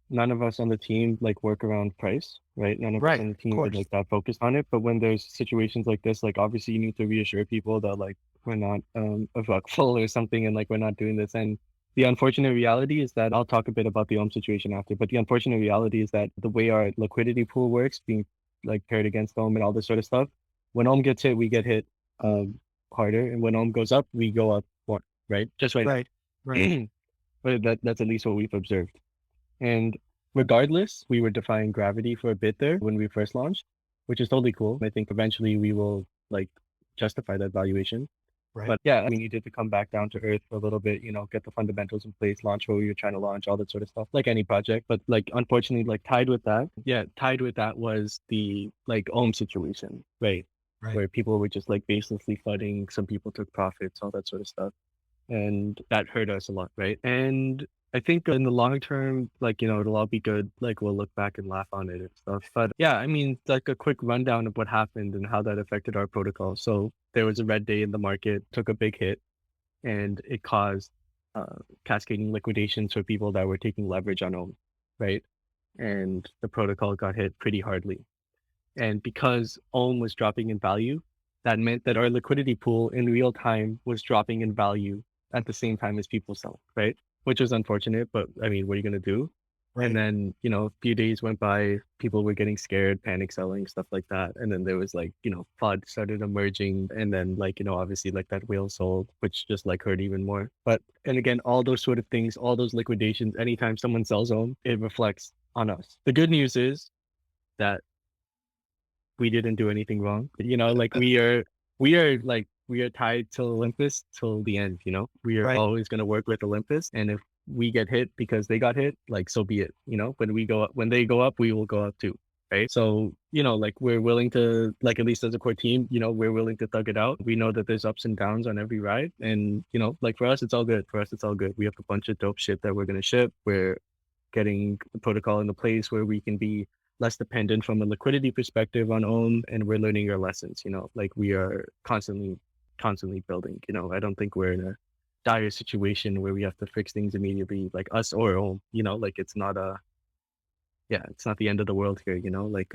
none of us on the team like work around price, right? None of us on the team are like that focused on it. But when there's situations like this, like obviously you need to reassure people that like we're not a fuckful or something, and like we're not doing this. And the unfortunate reality is that I'll talk a bit about the Ohm situation after, but the unfortunate reality is that the way our liquidity pool works, being like paired against Ohm and all this sort of stuff, when Ohm gets hit, we get hit harder, and when Ohm goes up, we go up more, right? Just right. But that's at least what we've observed. And regardless, we were defying gravity for a bit there when we first launched, which is totally cool. I think eventually we will like justify that valuation. Right. But yeah, we needed to come back down to earth for a little bit, get the fundamentals in place, launch what we were trying to launch, all that sort of stuff, like any project. But like, unfortunately, like tied with that was the like Ohm situation, right? Where people were just like baselessly flooding. Some people took profits, all that sort of stuff. And that hurt us a lot, right? And I think in the long term, like, it'll all be good. Like, we'll look back and laugh on it and stuff. But yeah, I mean, like a quick rundown of what happened and how that affected our protocol. So there was a red day in the market, took a big hit, and it caused cascading liquidations for people that were taking leverage on Ohm, right? And the protocol got hit pretty hardly. And because Ohm was dropping in value, that meant that our liquidity pool in real time was dropping in value at the same time as people selling, right? Which was unfortunate, but I mean, what are you going to do? Right. And then, a few days went by, people were getting scared, panic selling, stuff like that. And then there was like, FUD started emerging. And then like, obviously like that whale sold, which just like hurt even more. But, and again, all those sort of things, all those liquidations, anytime someone sells home, it reflects on us. The good news is that we didn't do anything wrong. Like we are tied to Olympus till the end, we are Right. always going to work with Olympus. And if we get hit because they got hit, like, so be it, when they go up, we will go up too. Right. So, like we're willing to, like, at least as a core team, we're willing to thug it out. We know that there's ups and downs on every ride. And, like for us, it's all good. We have a bunch of dope shit that we're going to ship. We're getting the protocol in the place where we can be less dependent from a liquidity perspective on Ohm, and we're learning our lessons, like we are constantly building, I don't think we're in a dire situation where we have to fix things immediately, like us or Ohm, like it's not the end of the world here, like,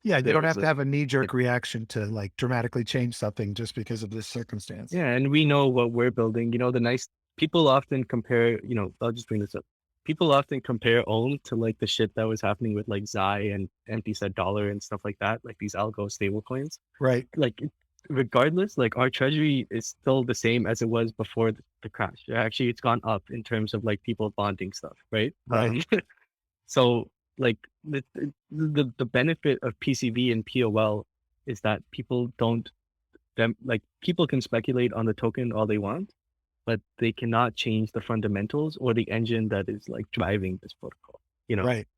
Yeah, you there don't was have to a, have a knee-jerk reaction to like dramatically change something just because of this circumstance. yeah, and we know what we're building, the nice people often compare, I'll just bring this up. People often compare Ohm to like the shit that was happening with like Zai and empty set dollar and stuff like that, like these algo stable coins. Right. Like regardless, like our treasury is still the same as it was before the crash. Actually, it's gone up in terms of like people bonding stuff, right? Right. So like the benefit of PCV and POL is that people people can speculate on the token all they want, but they cannot change the fundamentals or the engine that is like driving this protocol, Right.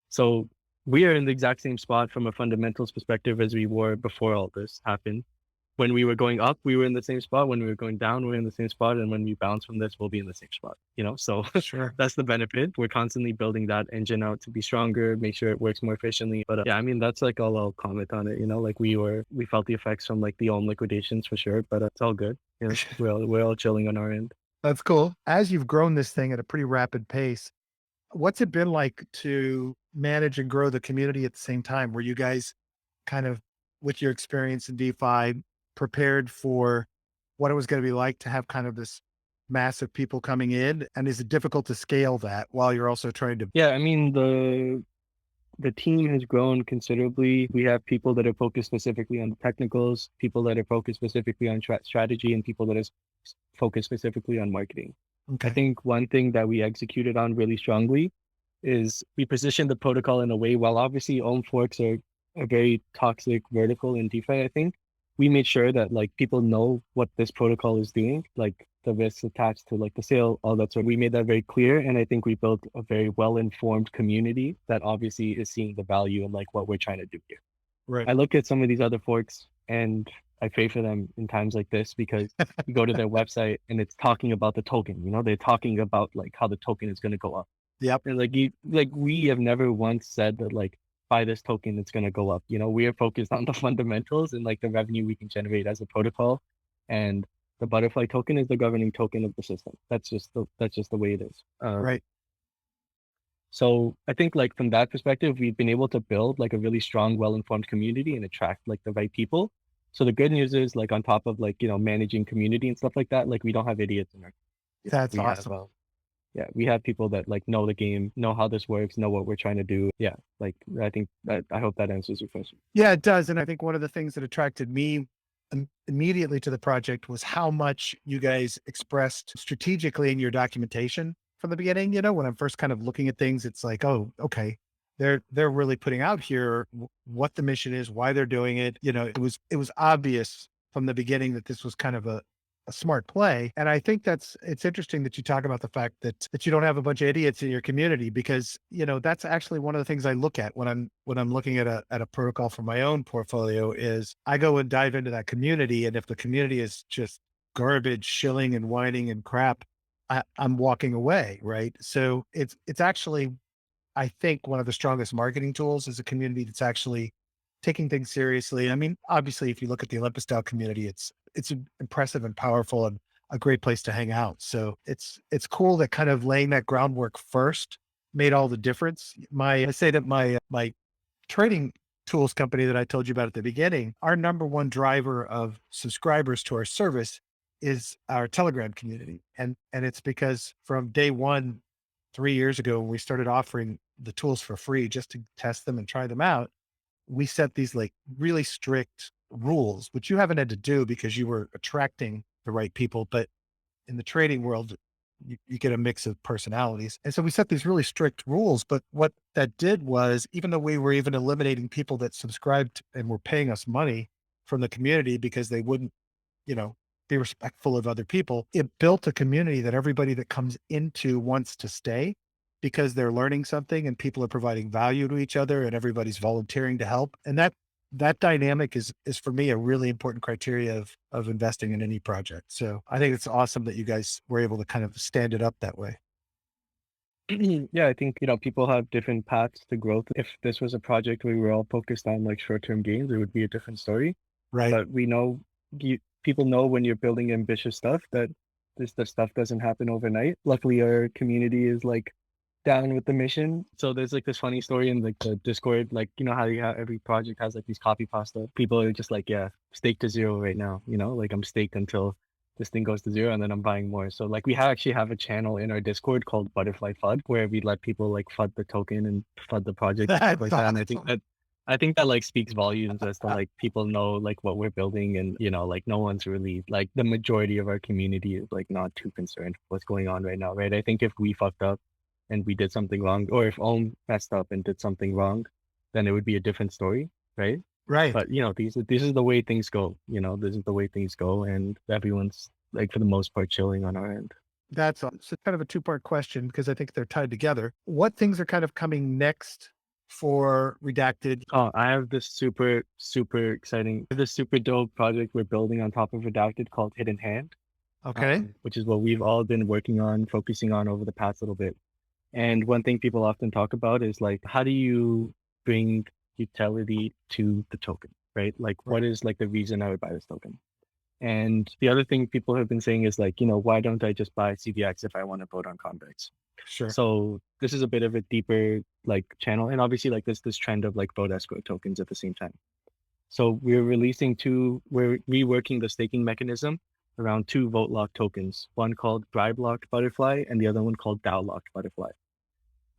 So we are in the exact same spot from a fundamentals perspective as we were before all this happened. When we were going up, we were in the same spot. When we were going down, we're in the same spot. And when we bounce from this, we'll be in the same spot, so Sure. that's the benefit. We're constantly building that engine out to be stronger, make sure it works more efficiently. But yeah, I mean, that's like all I'll comment on it, like we felt the effects from like the Ohm liquidations for sure, but it's all good. We're all chilling on our end. That's cool. As you've grown this thing at a pretty rapid pace, what's it been like to manage and grow the community at the same time? Were you guys kind of, with your experience in DeFi, prepared for what it was going to be like to have kind of this massive people coming in? And is it difficult to scale that while you're also trying to? Yeah, I mean, the team has grown considerably. We have people that are focused specifically on the technicals, people that are focused specifically on strategy, and people that are focused specifically on marketing. Okay. I think one thing that we executed on really strongly is we positioned the protocol in a way, while obviously Ohm forks are a very toxic vertical in DeFi, I think, we made sure that like people know what this protocol is doing, like the risks attached to like the sale, all that sort. We made that very clear. And I think we built a very well-informed community that obviously is seeing the value in like what we're trying to do here. Right. I look at some of these other forks and I pray for them in times like this, because you go to their website and it's talking about the token, they're talking about like how the token is going to go up. Yep. And we have never once said that like, buy this token, it's going to go up. We are focused on the fundamentals and like the revenue we can generate as a protocol. And the butterfly token is the governing token of the system. That's just the way it is. Right. So I think like from that perspective, we've been able to build like a really strong, well-informed community and attract like the right people. So the good news is like on top of like, managing community and stuff like that, like we don't have idiots in our. That's awesome. Yeah, we have people that like know the game, know how this works, know what we're trying to do. Yeah, like I think I hope that answers your question. Yeah, it does. And I think one of the things that attracted me immediately to the project was how much you guys expressed strategically in your documentation from the beginning. When I'm first kind of looking at things, it's like, oh, okay, they're really putting out here what the mission is, why they're doing it. It was obvious from the beginning that this was kind of a smart play. And I think it's interesting that you talk about the fact that you don't have a bunch of idiots in your community, because, that's actually one of the things I look at when I'm looking at a protocol for my own portfolio is I go and dive into that community. And if the community is just garbage, shilling and whining and crap, I'm walking away. Right. So it's actually, I think, one of the strongest marketing tools is a community that's actually taking things seriously. I mean, obviously, if you look at the Olympus style community, it's impressive and powerful and a great place to hang out. So it's cool that kind of laying that groundwork first made all the difference. I say that my trading tools company that I told you about at the beginning, our number one driver of subscribers to our service is our Telegram community. And it's because from day one, 3 years ago, when we started offering the tools for free just to test them and try them out, we set these like really strict rules, which you haven't had to do because you were attracting the right people. But in the trading world, you get a mix of personalities. And so we set these really strict rules. But what that did was, even though we were even eliminating people that subscribed and were paying us money from the community because they wouldn't, you know, be respectful of other people, it built a community that everybody that comes into wants to stay because they're learning something and people are providing value to each other and everybody's volunteering to help. And that dynamic is for me a really important criteria of investing in any project. So I think it's awesome that you guys were able to kind of stand it up that way. Yeah, I think, people have different paths to growth. If this was a project where we were all focused on like short-term gains, it would be a different story. Right. But we know people know when you're building ambitious stuff that the stuff doesn't happen overnight. Luckily, our community is like down with the mission. So there's like this funny story in like the Discord, like, how every project has like these copy pasta. People are just like, yeah, stake to zero right now. Like I'm staked until this thing goes to zero and then I'm buying more. So like we actually have a channel in our Discord called Butterfly FUD where we let people like FUD the token and FUD the project. That's like that. And awesome. I think that like speaks volumes as to like people know like what we're building and like no one's really like the majority of our community is like not too concerned with what's going on right now, right? I think if we fucked up and we did something wrong, or if Ohm messed up and did something wrong, then it would be a different story, right? Right. But these is the way things go. This is the way things go, and everyone's like for the most part chilling on our end. That's so kind of a two-part question because I think they're tied together. What things are kind of coming next for Redacted? Oh, I have this super exciting, this super dope project we're building on top of Redacted called Hidden Hand. Okay. Which is what we've all been working on, focusing on over the past little bit. And one thing people often talk about is like, how do you bring utility to the token, right? Like, what is like the reason I would buy this token? And the other thing people have been saying is like, why don't I just buy CVX if I want to vote on Convex? Sure. So this is a bit of a deeper like channel, and obviously like this trend of like vote escrow tokens at the same time. So we're reworking the staking mechanism around two vote lock tokens, one called Bribe locked butterfly and the other one called DAO locked butterfly.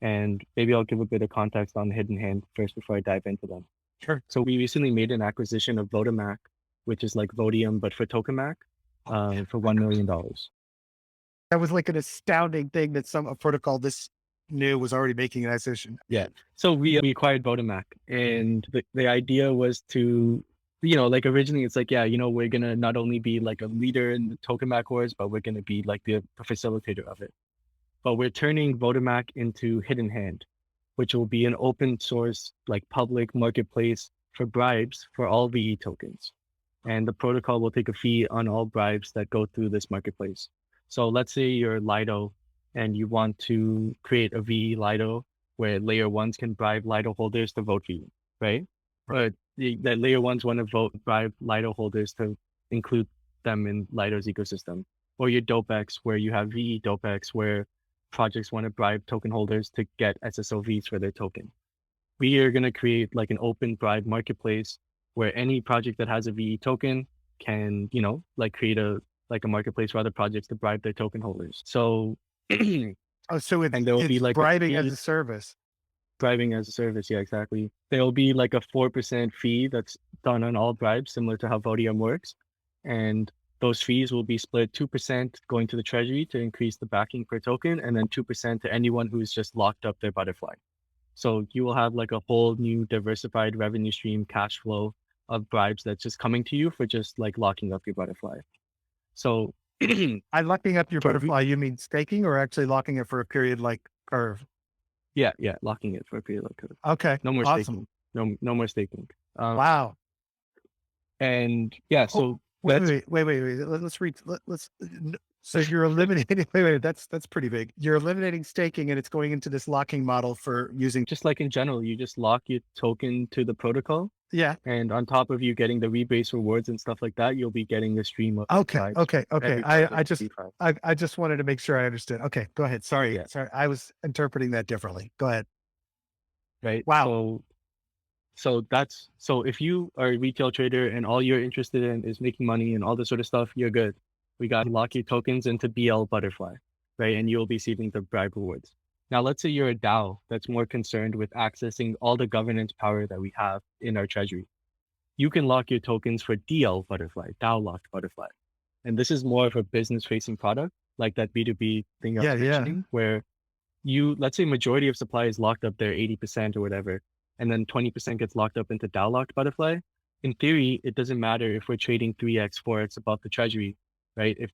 And maybe I'll give a bit of context on Hidden Hand first before I dive into them. Sure. So we recently made an acquisition of Votomac, which is like Vodium but for Tokamak, for $1 million. That was like an astounding thing that a protocol this new was already making an acquisition. Yeah. So we acquired Votomac, and the idea was to, like originally it's like, yeah, we're going to not only be like a leader in the Tokamak wars, but we're going to be like the facilitator of it. But we're turning Votomac into Hidden Hand, which will be an open source, like public marketplace for bribes for all VE tokens. And the protocol will take a fee on all bribes that go through this marketplace. So let's say you're Lido and you want to create a VE Lido where layer ones can bribe Lido holders to vote for you, right? But that layer ones want to bribe Lido holders to include them in Lido's ecosystem. Or your DopeX where you have VE DopeX where projects want to bribe token holders to get SSOVs for their token. We are going to create like an open bribe marketplace where any project that has a VE token can, like create a marketplace for other projects to bribe their token holders. So, so and there will be like bribing as a service. Bribing as a service, yeah, exactly. There will be like a 4% fee that's done on all bribes, similar to how Vodium works, and those fees will be split 2% going to the treasury to increase the backing per token, and then 2% to anyone who's just locked up their butterfly. So you will have like a whole new diversified revenue stream, cash flow of bribes that's just coming to you for just like locking up your butterfly. So by locking up your butterfly, you mean staking or actually locking it for a period like curve? Yeah, locking it for a period like curve. Okay. No more awesome. staking. No more staking. Wow. And yeah, so wait. Let's read. So you're eliminating. Wait. That's pretty big. You're eliminating staking, and it's going into this locking model for using. Just like in general, you just lock your token to the protocol. Yeah. And on top of you getting the rebase rewards and stuff like that, you'll be getting the stream of. Okay. I just wanted to make sure I understood. Okay, go ahead. Sorry. I was interpreting that differently. Go ahead. Right. Wow. So if you are a retail trader and all you're interested in is making money and all this sort of stuff, you're good. We got to lock your tokens into BL Butterfly, right? And you'll be receiving the bribe rewards. Now, let's say you're a DAO that's more concerned with accessing all the governance power that we have in our treasury. You can lock your tokens for DL Butterfly, DAO locked Butterfly. And this is more of a business facing product, like that B2B thing I was mentioning, where let's say majority of supply is locked up there, 80% or whatever, and then 20% gets locked up into DAO locked Butterfly. In theory, it doesn't matter if we're trading 3x, 4x above the treasury, right? If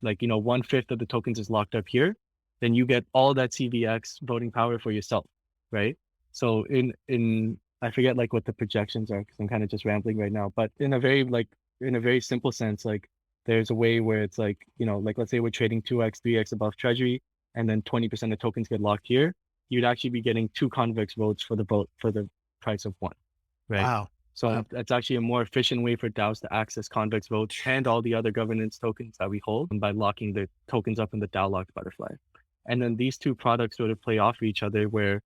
1/5 of the tokens is locked up here, then you get all that CVX voting power for yourself, right? So I forget what the projections are because I'm kind of just rambling right now, but in a very simple sense, there's a way where it's let's say we're trading 2x, 3x above treasury, and then 20% of tokens get locked here, you'd actually be getting 2 convex votes for the price of 1, right? Wow. So that's actually a more efficient way for DAOs to access convex votes and all the other governance tokens that we hold by locking the tokens up in the DAO locked Butterfly. And then these two products sort of play off each other, where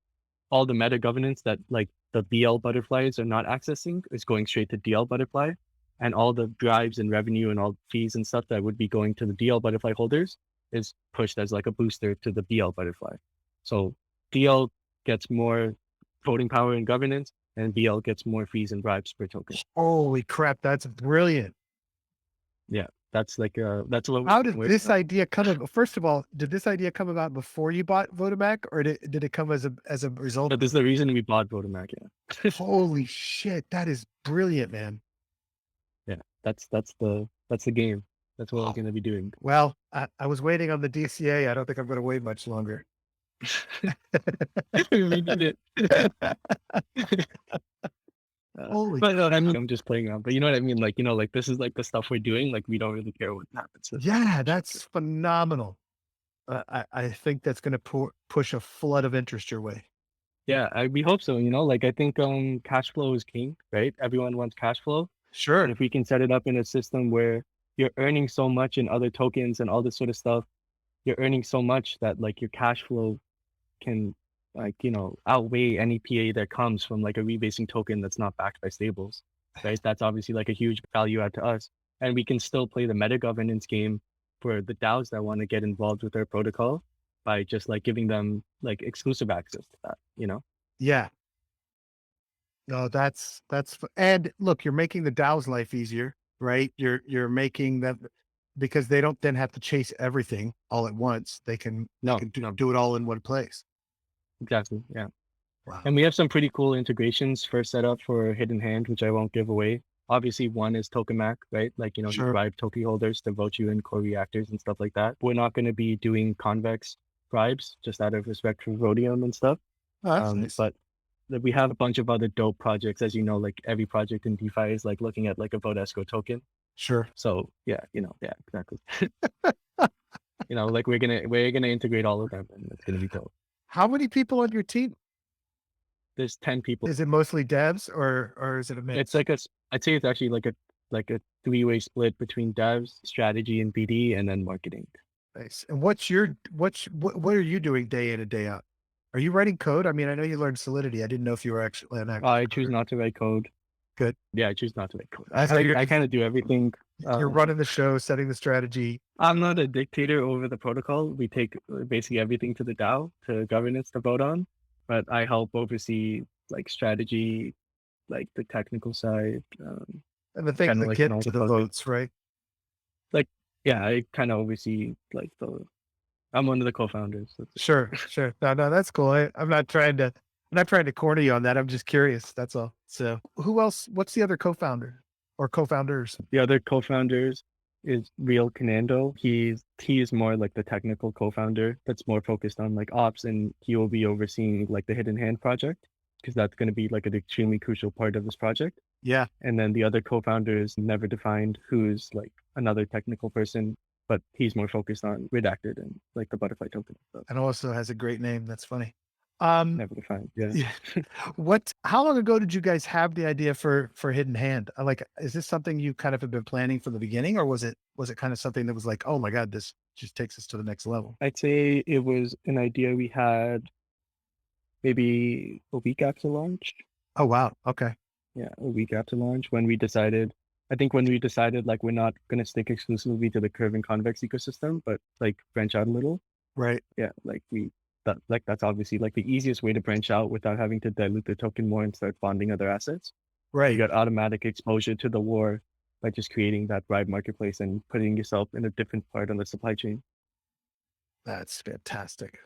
all the meta governance that the BL Butterflies are not accessing is going straight to DL Butterfly, and all the bribes and revenue and all fees and stuff that would be going to the DL Butterfly holders is pushed as a booster to the BL Butterfly. So DL gets more voting power and governance, and BL gets more fees and bribes per token. Holy crap, that's brilliant. Yeah, that's that's what. How did this idea come about? First of all, did this idea come about before you bought Votomac, or did it come as a result? But this is the reason we bought Votomac. Yeah. Holy shit, that is brilliant, man. Yeah, that's the game. That's what we're going to be doing. Well, I was waiting on the DCA. I don't think I'm going to wait much longer. We need it. Holy but no, I mean, I'm just playing around. But you know what I mean? This is the stuff we're doing. We don't really care what happens. Yeah, that's phenomenal. I think that's going to push a flood of interest your way. Yeah, we hope so. I think cash flow is king, right? Everyone wants cash flow. Sure. And if we can set it up in a system where you're earning so much in other tokens and all this sort of stuff, you're earning so much that your cash flow can outweigh any PA that comes from a rebasing token that's not backed by stables, right? That's obviously a huge value add to us, and we can still play the meta governance game for the DAOs that want to get involved with our protocol by just giving them exclusive access to that. Yeah. No, that's and look, you're making the DAO's life easier, right? You're making them, because they don't then have to chase everything all at once. They can do it all in one place. Exactly. Yeah. Wow. And we have some pretty cool integrations for setup for Hidden Hand, which I won't give away. Obviously, one is Tokamak, right? Sure. You bribe token holders to vote you in core reactors and stuff like that. We're not going to be doing convex bribes just out of respect for Rhodium and stuff. Oh, that's nice. But we have a bunch of other dope projects. As you know, every project in DeFi is looking at a vote escrow token. Sure. So yeah, yeah, exactly. we're gonna integrate all of them, and it's gonna be dope. How many people on your team? There's 10 people. Is it mostly devs or is it a mix? It's I'd say it's actually a 3-way split between devs, strategy, and BD, and then marketing. Nice. And what are you doing day in and day out? Are you writing code? I mean, I know you learned Solidity. I didn't know if you were actually an actor. I choose not to write code. Good. Yeah, I choose not to write code. I kind of do everything. You're running the show, setting the strategy. I'm not a dictator over the protocol. We take basically everything to the DAO, to governance to vote on, but I help oversee strategy, the technical side. And the things that get to the votes, right? Yeah, I kind of oversee I'm one of the co-founders. Sure. No, that's cool. I'm not trying to corner you on that. I'm just curious. That's all. So who else? What's the other co-founder or co-founders? The other co-founders is Real Canando. He is more the technical co-founder that's more focused on ops, and he will be overseeing the Hidden Hand project, because that's going to be an extremely crucial part of this project. Yeah. And then the other co-founder is Never Defined, who's another technical person, but he's more focused on Redacted and the butterfly token stuff. And also has a great name. That's funny. Never Defined. Yeah. How long ago did you guys have the idea for Hidden Hand? Is this something you kind of have been planning from the beginning, or was it kind of something that was oh my God, this just takes us to the next level? I'd say it was an idea we had maybe a week after launch. Oh, wow. Okay. Yeah, a week after launch when we decided. I think when we decided like we're not gonna stick exclusively to the curve and convex ecosystem, but like branch out a little. Right. Yeah, like that's obviously like the easiest way to branch out without having to dilute the token more and start bonding other assets. You Right. got automatic exposure to the war by just creating that Bribe marketplace and putting yourself in a different part on the supply chain. That's fantastic.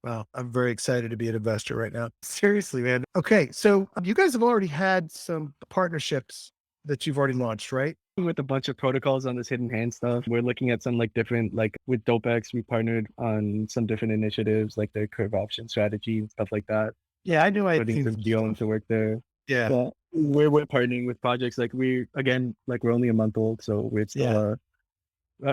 Wow. I'm very excited to be an investor right now. Seriously, man. Okay. So you guys have already had some partnerships that you've already launched, right? With a bunch of protocols on this hidden hand stuff, we're looking at some like different, like with DopeX, we partnered on some different initiatives like their curve option strategy and stuff like that, Yeah, I knew I had putting seen some some deal stuff. into work there. Yeah. But we're partnering with projects like we're only a month old, so we're Yeah. still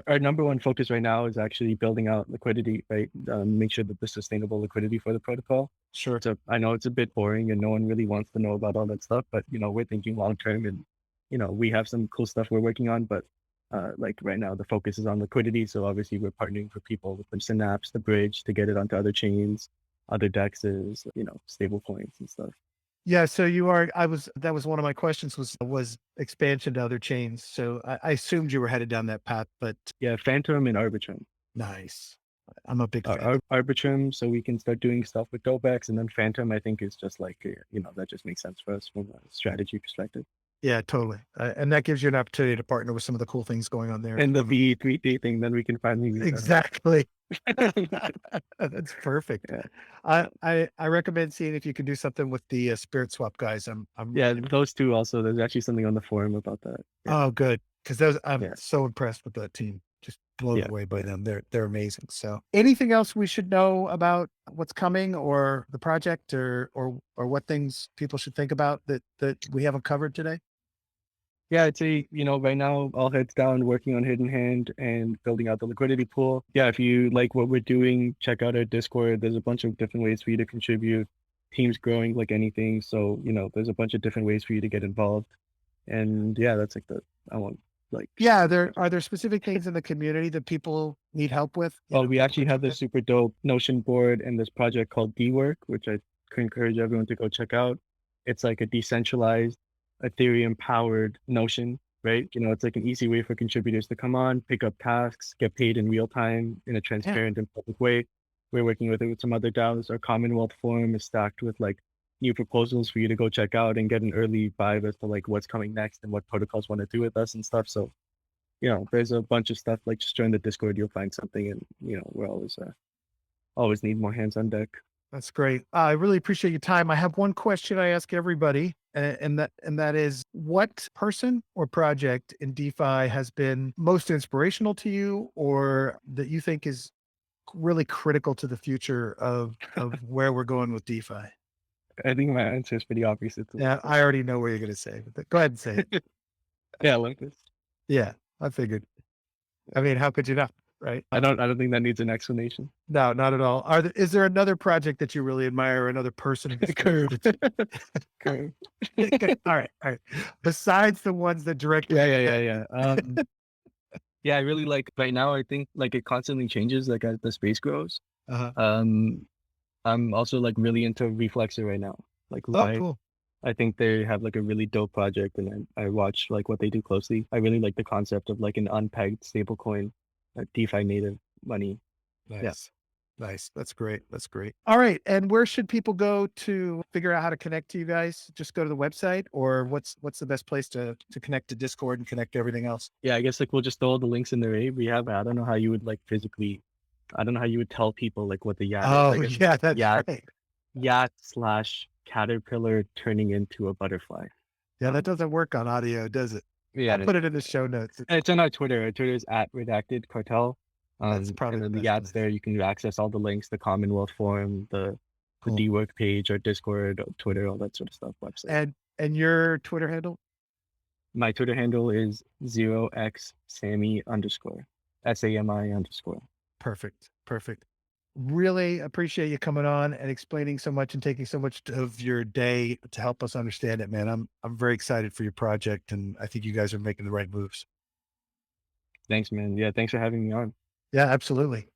our number one focus right now is actually building out liquidity, right? Make sure that there's sustainable liquidity for the protocol. Sure. So I know it's a bit boring and no one really wants to know about all that stuff, but we're thinking long term and we have some cool stuff we're working on, but like right now the focus is on liquidity. So obviously we're partnering for people with the Synapse, the bridge to get it onto other chains, other dexes, stable coins and stuff. Yeah. So that was one of my questions was expansion to other chains. So I assumed you were headed down that path, but Yeah, Phantom and Arbitrum. nice. I'm a big fan. Arbitrum, so we can start doing stuff with DopeX, and then Phantom, I think, is just like, that just makes sense for us from a strategy perspective. Yeah, totally. And that gives you an opportunity to partner with some of the cool things going on there. And the VE3D thing, then we can finally meet Exactly. That's perfect. Yeah. I recommend seeing if you can do something with the Spirit Swap guys. Yeah, those two also. There's actually something on the forum about that. Yeah. Oh, good. Because I'm Yeah. so impressed with that team. Just blown Yeah. away by them. They're amazing. So anything else we should know about what's coming or the project or what things people should think about that we haven't covered today? Yeah, I'd say, right now, all heads down, working on Hidden Hand and building out the liquidity pool. Yeah, if you like what we're doing, check out our Discord. There's a bunch of different ways for you to contribute. Team's growing like anything. So, there's a bunch of different ways for you to get involved. And yeah, that's like I want like. Yeah, are there specific things in the community that people need help with? Oh, we actually have this super dope Notion board and this project called D-Work, which I encourage everyone to go check out. It's like a decentralized Ethereum powered Notion, right? It's like an easy way for contributors to come on, pick up tasks, get paid in real time in a transparent and public way. We're working with it with some other DAOs. Our Commonwealth forum is stacked with like new proposals for you to go check out and get an early vibe as to like what's coming next and what protocols want to do with us and stuff. So, there's a bunch of stuff, like just join the Discord, you'll find something, and we're always need more hands on deck. That's great. I really appreciate your time. I have one question I ask everybody, and that is, what person or project in DeFi has been most inspirational to you, or that you think is really critical to the future of where we're going with DeFi? I think my answer is pretty obvious. Yeah, I already know what you're going to say, but go ahead and say it. Yeah, Olympus. Yeah, I figured. I mean, how could you not? Right? I don't think that needs an explanation. No, not at all. Is there another project that you really admire, or another person in this curve? Curve. All right. Besides the ones that directly. Yeah. Yeah, I really like right now. I think like it constantly changes, like as the space grows. Uh-huh. I'm also like really into Reflexer right now. Like, Cool. I think they have like a really dope project, and I watch like what they do closely. I really like the concept of like an unpegged stablecoin, like DeFi native money. Nice. Yeah. Nice. That's great. All right. And where should people go to figure out how to connect to you guys? Just go to the website, or what's the best place to connect to Discord and connect to everything else? Yeah, I guess like we'll just throw all the links in there. We have, I don't know how you would like physically, I don't know how you would tell people like what the yacht Oh, is. Like yeah, that's right. Yacht/caterpillar turning into a butterfly. Yeah, that doesn't work on audio, does it? Yeah, I'll put it in the show notes. it's on our Twitter. Our Twitter is at Redacted Cartel. That's probably and then the the best yachts place. there. You can access all the links, the Commonwealth forum, the Cool. D-Work page, our Discord, Twitter, all that sort of stuff. Website. And your Twitter handle? My Twitter handle is 0xSami_, SAMI_. Perfect. Really appreciate you coming on and explaining so much and taking so much of your day to help us understand it, man. I'm very excited for your project, and I think you guys are making the right moves. Thanks, man. Yeah, thanks for having me on. Yeah, absolutely.